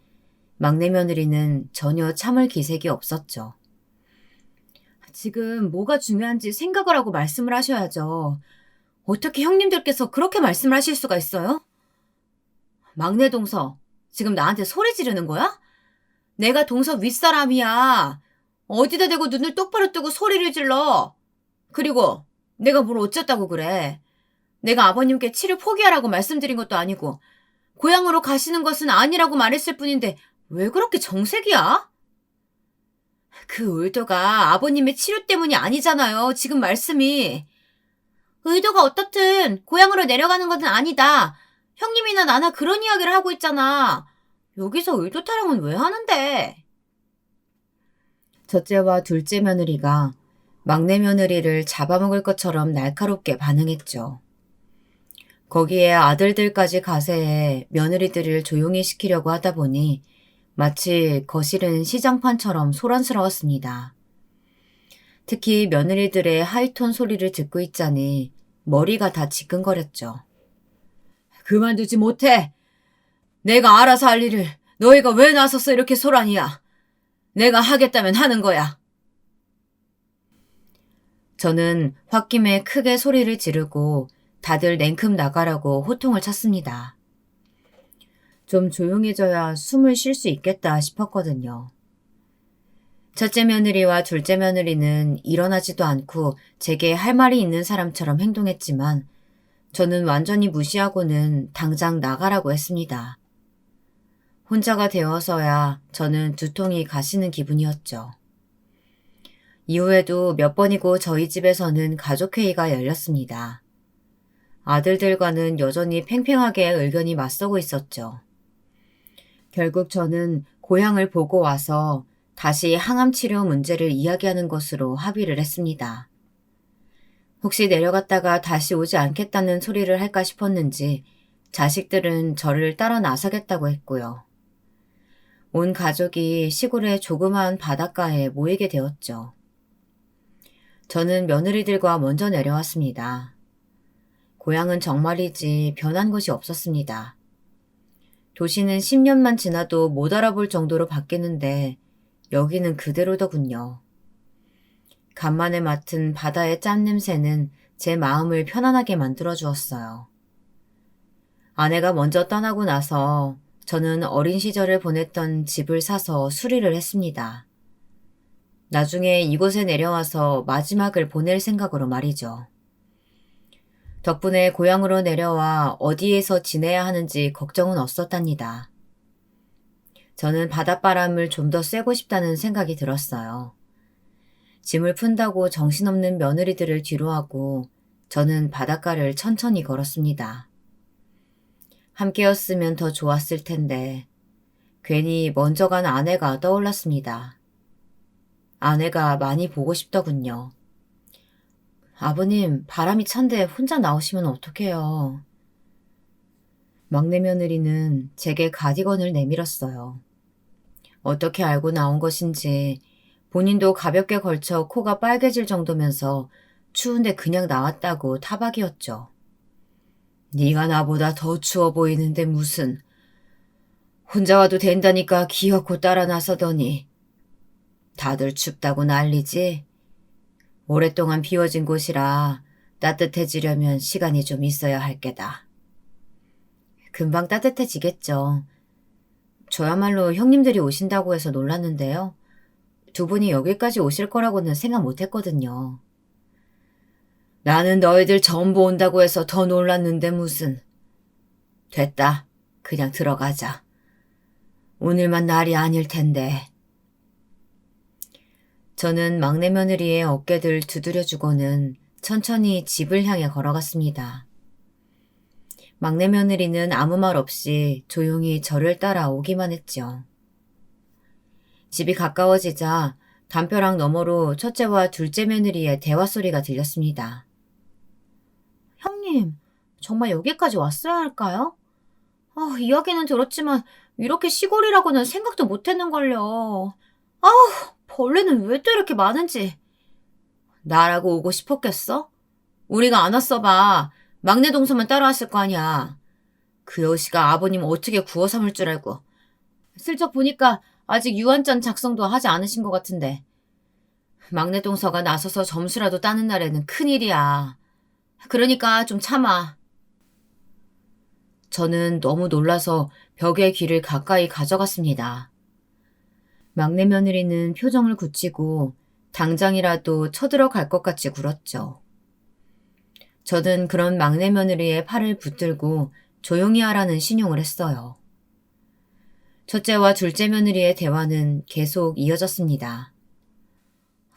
막내 며느리는 전혀 참을 기색이 없었죠. 지금 뭐가 중요한지 생각을 하고 말씀을 하셔야죠. 어떻게 형님들께서 그렇게 말씀을 하실 수가 있어요? 막내 동서, 지금 나한테 소리 지르는 거야? 내가 동서 윗사람이야. 어디다 대고 눈을 똑바로 뜨고 소리를 질러. 그리고 내가 뭘 어쨌다고 그래. 내가 아버님께 치료 포기하라고 말씀드린 것도 아니고 고향으로 가시는 것은 아니라고 말했을 뿐인데 왜 그렇게 정색이야? 그 의도가 아버님의 치료 때문이 아니잖아요. 지금 말씀이. 의도가 어떻든 고향으로 내려가는 것은 아니다. 형님이나 나나 그런 이야기를 하고 있잖아. 여기서 의도 타령은 왜 하는데? 첫째와 둘째 며느리가 막내 며느리를 잡아먹을 것처럼 날카롭게 반응했죠. 거기에 아들들까지 가세해 며느리들을 조용히 시키려고 하다 보니 마치 거실은 시장판처럼 소란스러웠습니다. 특히 며느리들의 하이톤 소리를 듣고 있자니 머리가 다 지끈거렸죠. 그만두지 못해! 내가 알아서 할 일을 너희가 왜 나서서 이렇게 소란이야? 내가 하겠다면 하는 거야. 저는 홧김에 크게 소리를 지르고 다들 냉큼 나가라고 호통을 쳤습니다. 좀 조용해져야 숨을 쉴 수 있겠다 싶었거든요. 첫째 며느리와 둘째 며느리는 일어나지도 않고 제게 할 말이 있는 사람처럼 행동했지만 저는 완전히 무시하고는 당장 나가라고 했습니다. 혼자가 되어서야 저는 두통이 가시는 기분이었죠. 이후에도 몇 번이고 저희 집에서는 가족회의가 열렸습니다. 아들들과는 여전히 팽팽하게 의견이 맞서고 있었죠. 결국 저는 고향을 보고 와서 다시 항암치료 문제를 이야기하는 것으로 합의를 했습니다. 혹시 내려갔다가 다시 오지 않겠다는 소리를 할까 싶었는지 자식들은 저를 따라 나서겠다고 했고요. 온 가족이 시골의 조그마한 바닷가에 모이게 되었죠. 저는 며느리들과 먼저 내려왔습니다. 고향은 정말이지 변한 것이 없었습니다. 도시는 10년만 지나도 못 알아볼 정도로 바뀌는데 여기는 그대로더군요. 간만에 맡은 바다의 짠냄새는 제 마음을 편안하게 만들어 주었어요. 아내가 먼저 떠나고 나서 저는 어린 시절을 보냈던 집을 사서 수리를 했습니다. 나중에 이곳에 내려와서 마지막을 보낼 생각으로 말이죠. 덕분에 고향으로 내려와 어디에서 지내야 하는지 걱정은 없었답니다. 저는 바닷바람을 좀 더 쐬고 싶다는 생각이 들었어요. 짐을 푼다고 정신없는 며느리들을 뒤로하고 저는 바닷가를 천천히 걸었습니다. 함께였으면 더 좋았을 텐데 괜히 먼저 간 아내가 떠올랐습니다. 아내가 많이 보고 싶더군요. 아버님, 바람이 찬데 혼자 나오시면 어떡해요. 막내 며느리는 제게 가디건을 내밀었어요. 어떻게 알고 나온 것인지 본인도 가볍게 걸쳐 코가 빨개질 정도면서 추운데 그냥 나왔다고 타박이었죠. 네가 나보다 더 추워 보이는데 무슨. 혼자 와도 된다니까 기어코 따라 나서더니. 다들 춥다고 난리지? 오랫동안 비워진 곳이라 따뜻해지려면 시간이 좀 있어야 할 게다. 금방 따뜻해지겠죠. 저야말로 형님들이 오신다고 해서 놀랐는데요. 두 분이 여기까지 오실 거라고는 생각 못했거든요. 나는 너희들 전부 온다고 해서 더 놀랐는데 무슨. 됐다. 그냥 들어가자. 오늘만 날이 아닐 텐데. 저는 막내 며느리의 어깨를 두드려주고는 천천히 집을 향해 걸어갔습니다. 막내 며느리는 아무 말 없이 조용히 저를 따라오기만 했죠. 집이 가까워지자 담벼락 너머로 첫째와 둘째 며느리의 대화 소리가 들렸습니다. 형님, 정말 여기까지 왔어야 할까요? 이야기는 들었지만 이렇게 시골이라고는 생각도 못했는걸요. 벌레는 왜 또 이렇게 많은지. 나라고 오고 싶었겠어? 우리가 안 왔어봐. 막내 동서만 따라왔을 거 아니야. 그 여시가 아버님 어떻게 구워 삼을 줄 알고. 슬쩍 보니까 아직 유언장 작성도 하지 않으신 것 같은데. 막내 동서가 나서서 점수라도 따는 날에는 큰일이야. 그러니까 좀 참아. 저는 너무 놀라서 벽에 귀를 가까이 가져갔습니다. 막내 며느리는 표정을 굳히고 당장이라도 쳐들어갈 것 같이 굴었죠. 저는 그런 막내 며느리의 팔을 붙들고 조용히 하라는 신용을 했어요. 첫째와 둘째 며느리의 대화는 계속 이어졌습니다.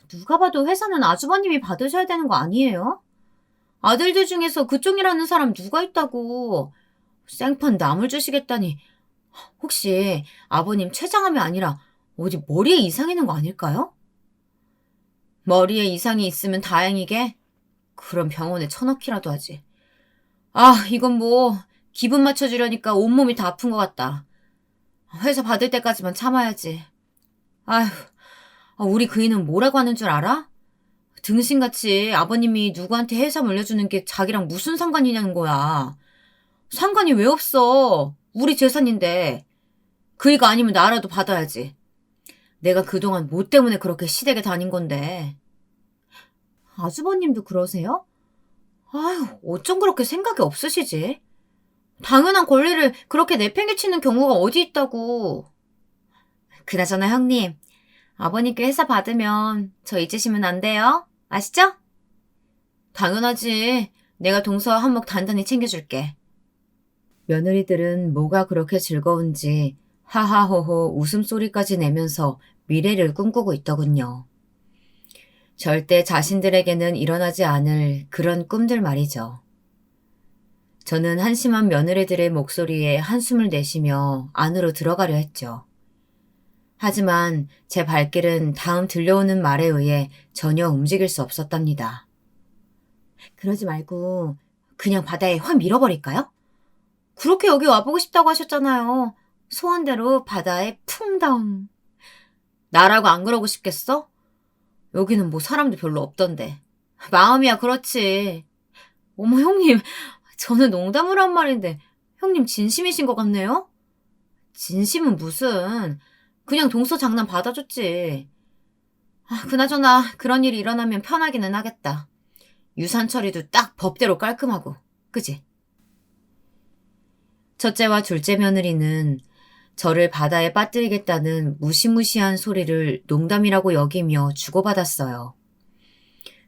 누가 봐도 회사는 아주버님이 받으셔야 되는 거 아니에요? 아들들 중에서 그쪽이라는 사람 누가 있다고. 생판 남을 주시겠다니. 혹시 아버님 췌장암이 아니라 어디 머리에 이상 있는 거 아닐까요? 머리에 이상이 있으면 다행이게? 그럼 병원에 쳐넣기라도 하지. 이건 뭐 기분 맞춰주려니까 온몸이 다 아픈 것 같다. 회사 받을 때까지만 참아야지. 아휴, 우리 그이는 뭐라고 하는 줄 알아? 등신같이 아버님이 누구한테 회사 물려주는 게 자기랑 무슨 상관이냐는 거야. 상관이 왜 없어? 우리 재산인데. 그이가 아니면 나라도 받아야지. 내가 그동안 뭐 때문에 그렇게 시댁에 다닌 건데. 아주버님도 그러세요? 아휴, 어쩜 그렇게 생각이 없으시지? 당연한 권리를 그렇게 내팽개치는 경우가 어디 있다고. 그나저나 형님, 아버님께 회사 받으면 저 잊으시면 안 돼요. 아시죠? 당연하지. 내가 동서 한몫 단단히 챙겨줄게. 며느리들은 뭐가 그렇게 즐거운지 하하호호 웃음소리까지 내면서 미래를 꿈꾸고 있더군요. 절대 자신들에게는 일어나지 않을 그런 꿈들 말이죠. 저는 한심한 며느리들의 목소리에 한숨을 내쉬며 안으로 들어가려 했죠. 하지만 제 발길은 다음 들려오는 말에 의해 전혀 움직일 수 없었답니다. 그러지 말고 그냥 바다에 확 밀어버릴까요? 그렇게 여기 와보고 싶다고 하셨잖아요. 소원대로 바다에 풍덩. 나라고 안 그러고 싶겠어? 여기는 뭐 사람도 별로 없던데. 마음이야 그렇지. 어머 형님, 저는 농담으로 한 말인데 형님 진심이신 것 같네요? 진심은 무슨. 그냥 동서 장난 받아줬지. 그나저나 그런 일이 일어나면 편하기는 하겠다. 유산 처리도 딱 법대로 깔끔하고. 그지? 첫째와 둘째 며느리는 저를 바다에 빠뜨리겠다는 무시무시한 소리를 농담이라고 여기며 주고받았어요.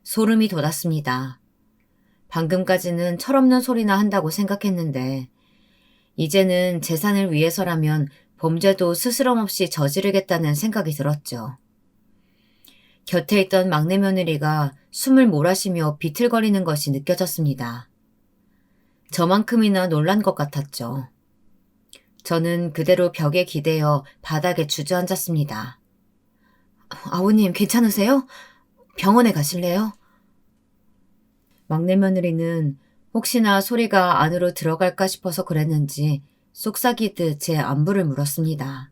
소름이 돋았습니다. 방금까지는 철없는 소리나 한다고 생각했는데 이제는 재산을 위해서라면 범죄도 스스럼 없이 저지르겠다는 생각이 들었죠. 곁에 있던 막내 며느리가 숨을 몰아쉬며 비틀거리는 것이 느껴졌습니다. 저만큼이나 놀란 것 같았죠. 저는 그대로 벽에 기대어 바닥에 주저앉았습니다. 아버님 괜찮으세요? 병원에 가실래요? 막내 며느리는 혹시나 소리가 안으로 들어갈까 싶어서 그랬는지 속삭이듯 제 안부를 물었습니다.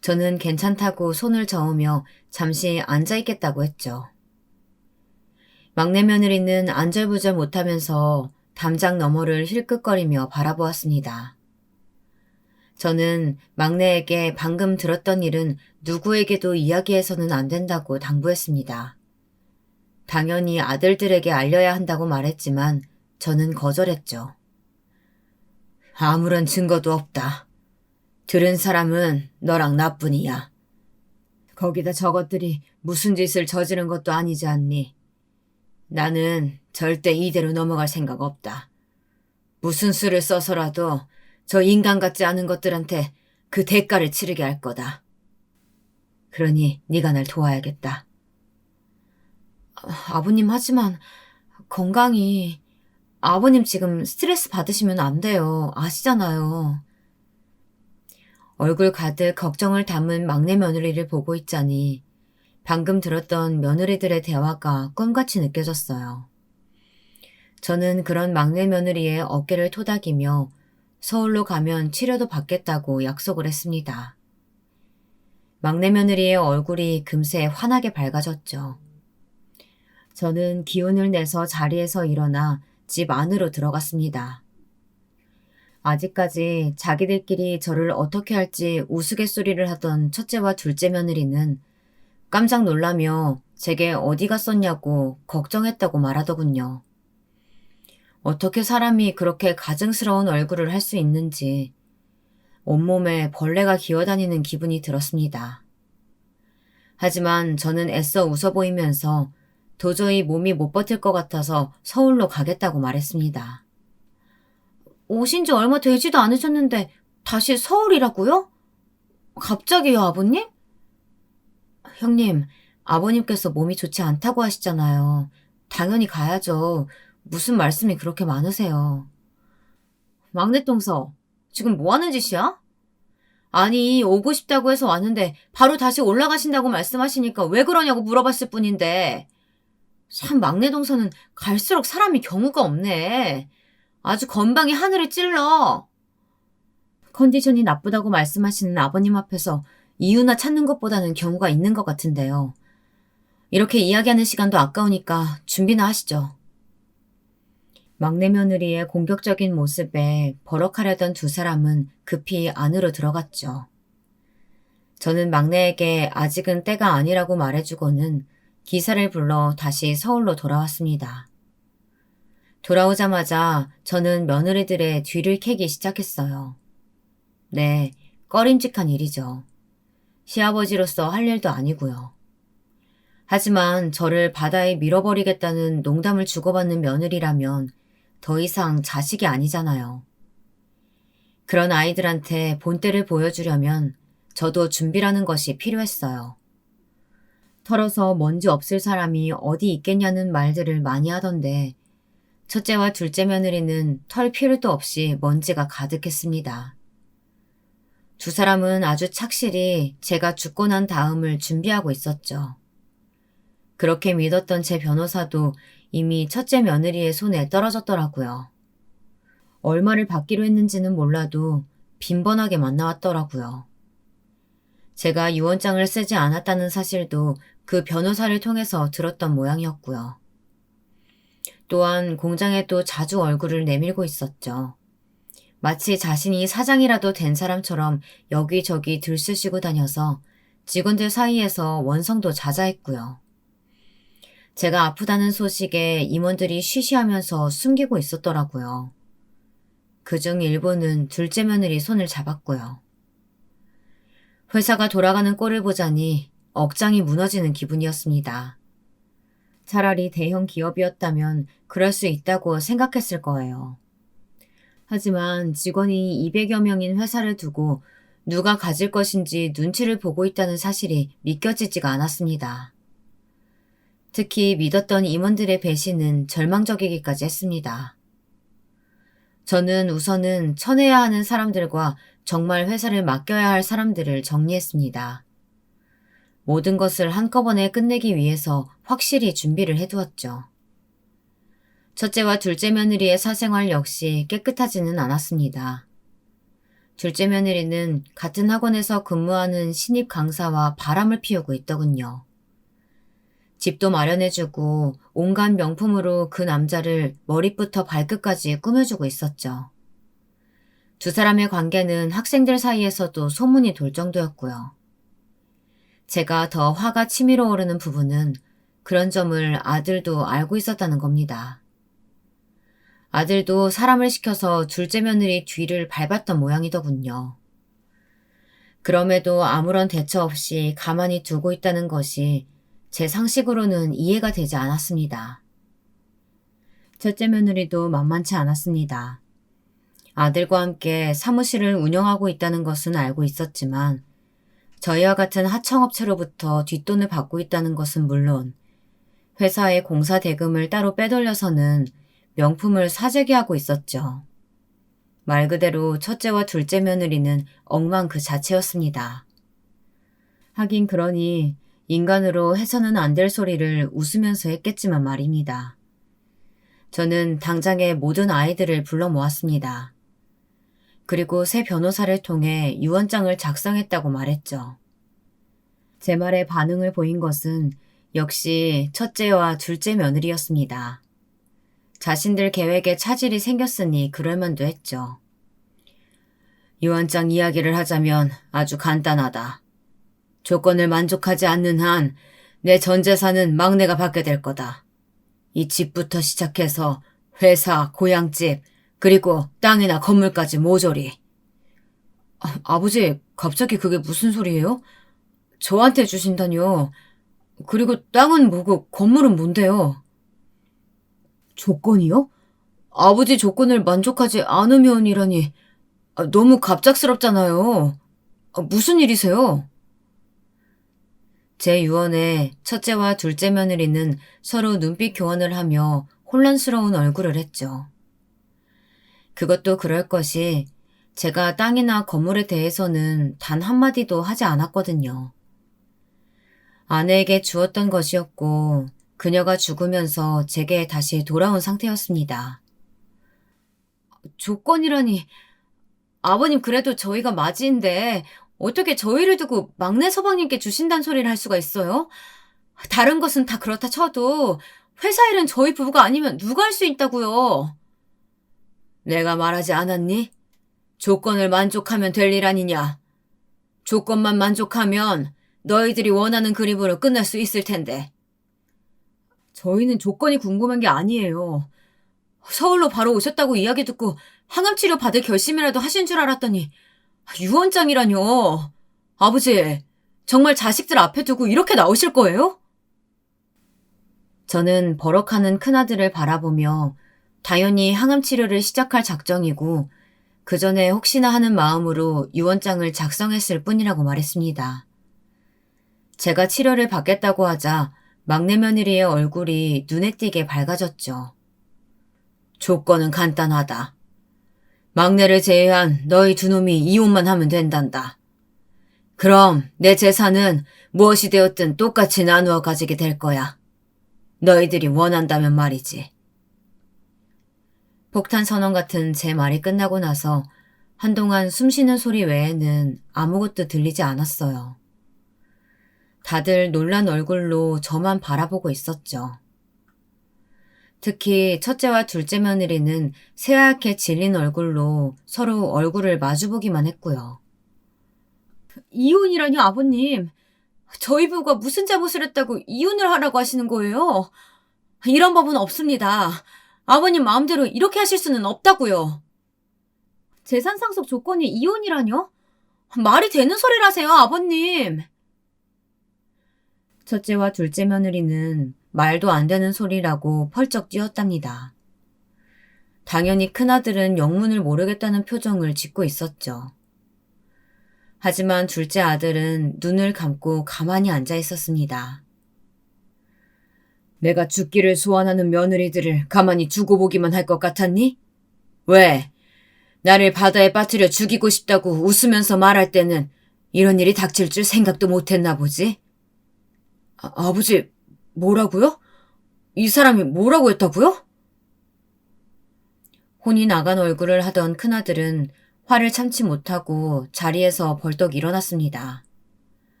저는 괜찮다고 손을 저으며 잠시 앉아있겠다고 했죠. 막내 며느리는 안절부절 못하면서 담장 너머를 힐끗거리며 바라보았습니다. 저는 막내에게 방금 들었던 일은 누구에게도 이야기해서는 안 된다고 당부했습니다. 당연히 아들들에게 알려야 한다고 말했지만 저는 거절했죠. 아무런 증거도 없다. 들은 사람은 너랑 나뿐이야. 거기다 저것들이 무슨 짓을 저지른 것도 아니지 않니? 나는 절대 이대로 넘어갈 생각 없다. 무슨 수를 써서라도 저 인간 같지 않은 것들한테 그 대가를 치르게 할 거다. 그러니 네가 날 도와야겠다. 아버님 하지만 건강이... 아버님 지금 스트레스 받으시면 안 돼요. 아시잖아요. 얼굴 가득 걱정을 담은 막내 며느리를 보고 있자니 방금 들었던 며느리들의 대화가 꿈같이 느껴졌어요. 저는 그런 막내 며느리의 어깨를 토닥이며 서울로 가면 치료도 받겠다고 약속을 했습니다. 막내 며느리의 얼굴이 금세 환하게 밝아졌죠. 저는 기운을 내서 자리에서 일어나 집 안으로 들어갔습니다. 아직까지 자기들끼리 저를 어떻게 할지 우스갯소리를 하던 첫째와 둘째 며느리는 깜짝 놀라며 제게 어디 갔었냐고 걱정했다고 말하더군요. 어떻게 사람이 그렇게 가증스러운 얼굴을 할 수 있는지 온몸에 벌레가 기어다니는 기분이 들었습니다. 하지만 저는 애써 웃어 보이면서 도저히 몸이 못 버틸 것 같아서 서울로 가겠다고 말했습니다. 오신 지 얼마 되지도 않으셨는데 다시 서울이라고요? 갑자기요, 아버님? 형님, 아버님께서 몸이 좋지 않다고 하시잖아요. 당연히 가야죠. 무슨 말씀이 그렇게 많으세요. 막내 동서, 지금 뭐 하는 짓이야? 아니, 오고 싶다고 해서 왔는데 바로 다시 올라가신다고 말씀하시니까 왜 그러냐고 물어봤을 뿐인데. 참 막내 동서는 갈수록 사람이 경우가 없네. 아주 건방이 하늘을 찔러. 컨디션이 나쁘다고 말씀하시는 아버님 앞에서 이유나 찾는 것보다는 경우가 있는 것 같은데요. 이렇게 이야기하는 시간도 아까우니까 준비나 하시죠. 막내 며느리의 공격적인 모습에 버럭하려던 두 사람은 급히 안으로 들어갔죠. 저는 막내에게 아직은 때가 아니라고 말해주고는 기사를 불러 다시 서울로 돌아왔습니다. 돌아오자마자 저는 며느리들의 뒤를 캐기 시작했어요. 네, 꺼림칙한 일이죠. 시아버지로서 할 일도 아니고요. 하지만 저를 바다에 밀어버리겠다는 농담을 주고받는 며느리라면 더 이상 자식이 아니잖아요. 그런 아이들한테 본때를 보여주려면 저도 준비라는 것이 필요했어요. 털어서 먼지 없을 사람이 어디 있겠냐는 말들을 많이 하던데 첫째와 둘째 며느리는 털 필요도 없이 먼지가 가득했습니다. 두 사람은 아주 착실히 제가 죽고 난 다음을 준비하고 있었죠. 그렇게 믿었던 제 변호사도 이미 첫째 며느리의 손에 떨어졌더라고요. 얼마를 받기로 했는지는 몰라도 빈번하게 만나왔더라고요. 제가 유언장을 쓰지 않았다는 사실도 그 변호사를 통해서 들었던 모양이었고요. 또한 공장에도 자주 얼굴을 내밀고 있었죠. 마치 자신이 사장이라도 된 사람처럼 여기저기 들쑤시고 다녀서 직원들 사이에서 원성도 자자했고요. 제가 아프다는 소식에 임원들이 쉬쉬하면서 숨기고 있었더라고요. 그중 일부는 둘째 며느리 손을 잡았고요. 회사가 돌아가는 꼴을 보자니 억장이 무너지는 기분이었습니다. 차라리 대형 기업이었다면 그럴 수 있다고 생각했을 거예요. 하지만 직원이 200여 명인 회사를 두고 누가 가질 것인지 눈치를 보고 있다는 사실이 믿겨지지가 않았습니다. 특히 믿었던 임원들의 배신은 절망적이기까지 했습니다. 저는 우선은 쳐내야 하는 사람들과 정말 회사를 맡겨야 할 사람들을 정리했습니다. 모든 것을 한꺼번에 끝내기 위해서 확실히 준비를 해두었죠. 첫째와 둘째 며느리의 사생활 역시 깨끗하지는 않았습니다. 둘째 며느리는 같은 학원에서 근무하는 신입 강사와 바람을 피우고 있더군요. 집도 마련해주고 온갖 명품으로 그 남자를 머리부터 발끝까지 꾸며주고 있었죠. 두 사람의 관계는 학생들 사이에서도 소문이 돌 정도였고요. 제가 더 화가 치밀어 오르는 부분은 그런 점을 아들도 알고 있었다는 겁니다. 아들도 사람을 시켜서 둘째 며느리 뒤를 밟았던 모양이더군요. 그럼에도 아무런 대처 없이 가만히 두고 있다는 것이 제 상식으로는 이해가 되지 않았습니다. 첫째 며느리도 만만치 않았습니다. 아들과 함께 사무실을 운영하고 있다는 것은 알고 있었지만 저희와 같은 하청업체로부터 뒷돈을 받고 있다는 것은 물론 회사의 공사 대금을 따로 빼돌려서는 명품을 사재기 하고 있었죠. 말 그대로 첫째와 둘째 며느리는 엉망 그 자체였습니다. 하긴 그러니 인간으로 해서는 안 될 소리를 웃으면서 했겠지만 말입니다. 저는 당장에 모든 아이들을 불러 모았습니다. 그리고 새 변호사를 통해 유언장을 작성했다고 말했죠. 제 말에 반응을 보인 것은 역시 첫째와 둘째 며느리였습니다. 자신들 계획에 차질이 생겼으니 그럴 만도 했죠. 유언장 이야기를 하자면 아주 간단하다. 조건을 만족하지 않는 한 내 전 재산은 막내가 받게 될 거다. 이 집부터 시작해서 회사, 고향집, 그리고 땅이나 건물까지 모조리. 아버지, 갑자기 그게 무슨 소리예요? 저한테 주신다뇨. 그리고 땅은 뭐고 건물은 뭔데요? 조건이요? 아버지 조건을 만족하지 않으면이라니. 너무 갑작스럽잖아요. 무슨 일이세요? 제 유언에 첫째와 둘째 며느리는 서로 눈빛 교환을 하며 혼란스러운 얼굴을 했죠. 그것도 그럴 것이 제가 땅이나 건물에 대해서는 단 한마디도 하지 않았거든요. 아내에게 주었던 것이었고 그녀가 죽으면서 제게 다시 돌아온 상태였습니다. 조건이라니. 아버님 그래도 저희가 맞이인데 어떻게 저희를 두고 막내 서방님께 주신다는 소리를 할 수가 있어요? 다른 것은 다 그렇다 쳐도 회사 일은 저희 부부가 아니면 누가 할 수 있다고요? 내가 말하지 않았니? 조건을 만족하면 될 일 아니냐. 조건만 만족하면 너희들이 원하는 그림으로 끝날 수 있을 텐데. 저희는 조건이 궁금한 게 아니에요. 서울로 바로 오셨다고 이야기 듣고 항암치료 받을 결심이라도 하신 줄 알았더니 유언장이라뇨. 아버지, 정말 자식들 앞에 두고 이렇게 나오실 거예요? 저는 버럭하는 큰아들을 바라보며 당연히 항암치료를 시작할 작정이고 그 전에 혹시나 하는 마음으로 유언장을 작성했을 뿐이라고 말했습니다. 제가 치료를 받겠다고 하자 막내 며느리의 얼굴이 눈에 띄게 밝아졌죠. 조건은 간단하다. 막내를 제외한 너희 두 놈이 이혼만 하면 된단다. 그럼 내 재산은 무엇이 되었든 똑같이 나누어 가지게 될 거야. 너희들이 원한다면 말이지. 폭탄 선언 같은 제 말이 끝나고 나서 한동안 숨쉬는 소리 외에는 아무것도 들리지 않았어요. 다들 놀란 얼굴로 저만 바라보고 있었죠. 특히 첫째와 둘째 며느리는 새하얗게 질린 얼굴로 서로 얼굴을 마주보기만 했고요. 이혼이라뇨, 아버님. 저희 부부가 무슨 잘못을 했다고 이혼을 하라고 하시는 거예요? 이런 법은 없습니다. 아버님 마음대로 이렇게 하실 수는 없다고요. 재산 상속 조건이 이혼이라뇨? 말이 되는 소리라세요, 아버님. 첫째와 둘째 며느리는 말도 안 되는 소리라고 펄쩍 뛰었답니다. 당연히 큰아들은 영문을 모르겠다는 표정을 짓고 있었죠. 하지만 둘째 아들은 눈을 감고 가만히 앉아 있었습니다. 내가 죽기를 소원하는 며느리들을 가만히 두고 보기만 할 것 같았니? 왜? 나를 바다에 빠뜨려 죽이고 싶다고 웃으면서 말할 때는 이런 일이 닥칠 줄 생각도 못했나 보지? 아버지, 뭐라고요? 이 사람이 뭐라고 했다고요? 혼이 나간 얼굴을 하던 큰아들은 화를 참지 못하고 자리에서 벌떡 일어났습니다.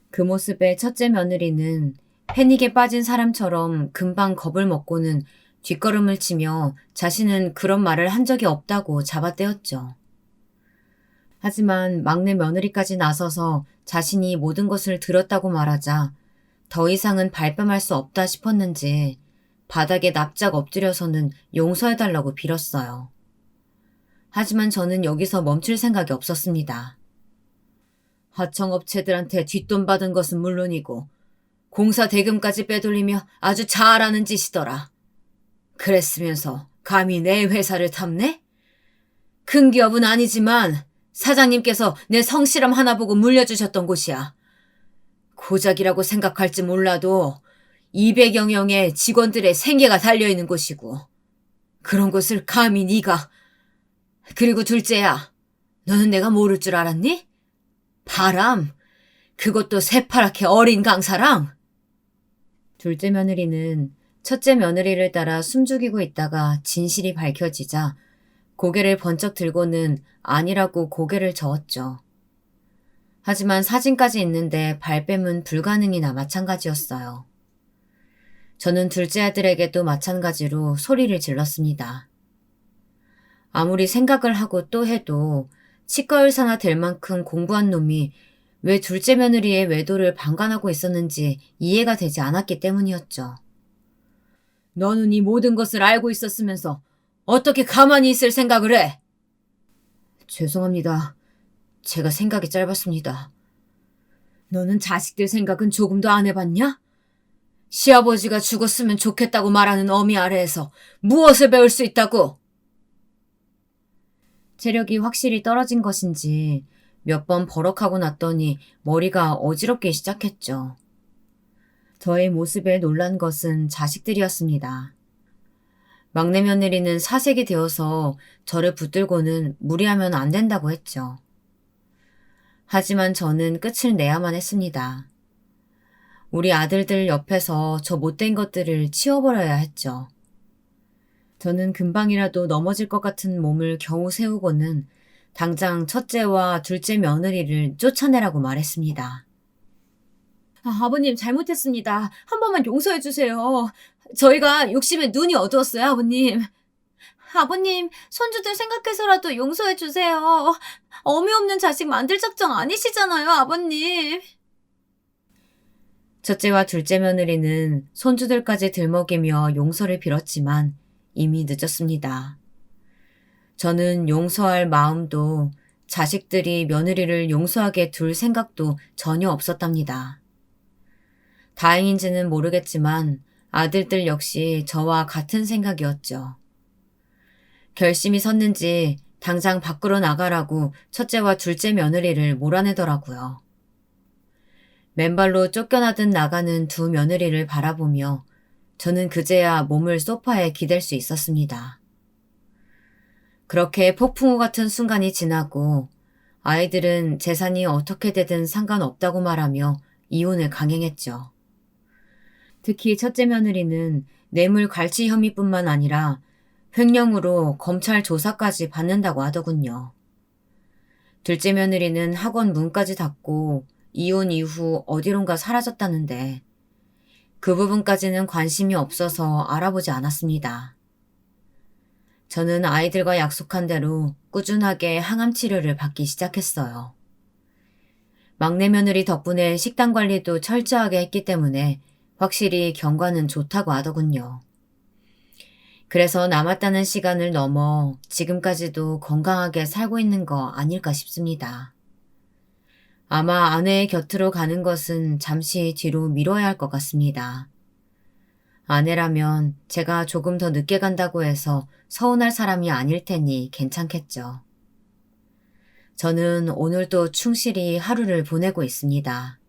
그 모습에 첫째 며느리는 패닉에 빠진 사람처럼 금방 겁을 먹고는 뒷걸음을 치며 자신은 그런 말을 한 적이 없다고 잡아떼었죠. 하지만 막내 며느리까지 나서서 자신이 모든 것을 들었다고 말하자 더 이상은 발뺌할 수 없다 싶었는지 바닥에 납작 엎드려서는 용서해달라고 빌었어요. 하지만 저는 여기서 멈출 생각이 없었습니다. 하청업체들한테 뒷돈 받은 것은 물론이고 공사 대금까지 빼돌리며 아주 잘하는 짓이더라. 그랬으면서 감히 내 회사를 탐내? 큰 기업은 아니지만 사장님께서 내 성실함 하나 보고 물려주셨던 곳이야. 고작이라고 생각할지 몰라도 200여 명의 직원들의 생계가 달려있는 곳이고 그런 곳을 감히 네가. 그리고 둘째야, 너는 내가 모를 줄 알았니? 바람, 그것도 새파랗게 어린 강사랑. 둘째 며느리는 첫째 며느리를 따라 숨죽이고 있다가 진실이 밝혀지자 고개를 번쩍 들고는 아니라고 고개를 저었죠. 하지만 사진까지 있는데 발뺌은 불가능이나 마찬가지였어요. 저는 둘째 아들에게도 마찬가지로 소리를 질렀습니다. 아무리 생각을 하고 또 해도 치과 의사나 될 만큼 공부한 놈이 왜 둘째 며느리의 외도를 방관하고 있었는지 이해가 되지 않았기 때문이었죠. 너는 이 모든 것을 알고 있었으면서 어떻게 가만히 있을 생각을 해? 죄송합니다. 제가 생각이 짧았습니다. 너는 자식들 생각은 조금도 안 해봤냐? 시아버지가 죽었으면 좋겠다고 말하는 어미 아래에서 무엇을 배울 수 있다고? 체력이 확실히 떨어진 것인지 몇 번 버럭하고 났더니 머리가 어지럽기 시작했죠. 저의 모습에 놀란 것은 자식들이었습니다. 막내 며느리는 사색이 되어서 저를 붙들고는 무리하면 안 된다고 했죠. 하지만 저는 끝을 내야만 했습니다. 우리 아들들 옆에서 저 못된 것들을 치워버려야 했죠. 저는 금방이라도 넘어질 것 같은 몸을 겨우 세우고는 당장 첫째와 둘째 며느리를 쫓아내라고 말했습니다. 아버님 잘못했습니다. 한 번만 용서해 주세요. 저희가 욕심에 눈이 어두웠어요, 아버님. 아버님, 손주들 생각해서라도 용서해 주세요. 어미 없는 자식 만들 작정 아니시잖아요, 아버님. 첫째와 둘째 며느리는 손주들까지 들먹이며 용서를 빌었지만 이미 늦었습니다. 저는 용서할 마음도 자식들이 며느리를 용서하게 둘 생각도 전혀 없었답니다. 다행인지는 모르겠지만 아들들 역시 저와 같은 생각이었죠. 결심이 섰는지 당장 밖으로 나가라고 첫째와 둘째 며느리를 몰아내더라고요. 맨발로 쫓겨나듯 나가는 두 며느리를 바라보며 저는 그제야 몸을 소파에 기댈 수 있었습니다. 그렇게 폭풍우 같은 순간이 지나고 아이들은 재산이 어떻게 되든 상관없다고 말하며 이혼을 강행했죠. 특히 첫째 며느리는 뇌물 갈취 혐의뿐만 아니라 횡령으로 검찰 조사까지 받는다고 하더군요. 둘째 며느리는 학원 문까지 닫고 이혼 이후 어디론가 사라졌다는데 그 부분까지는 관심이 없어서 알아보지 않았습니다. 저는 아이들과 약속한 대로 꾸준하게 항암 치료를 받기 시작했어요. 막내 며느리 덕분에 식단 관리도 철저하게 했기 때문에 확실히 경과는 좋다고 하더군요. 그래서 남았다는 시간을 넘어 지금까지도 건강하게 살고 있는 거 아닐까 싶습니다. 아마 아내의 곁으로 가는 것은 잠시 뒤로 미뤄야 할 것 같습니다. 아내라면 제가 조금 더 늦게 간다고 해서 서운할 사람이 아닐 테니 괜찮겠죠. 저는 오늘도 충실히 하루를 보내고 있습니다.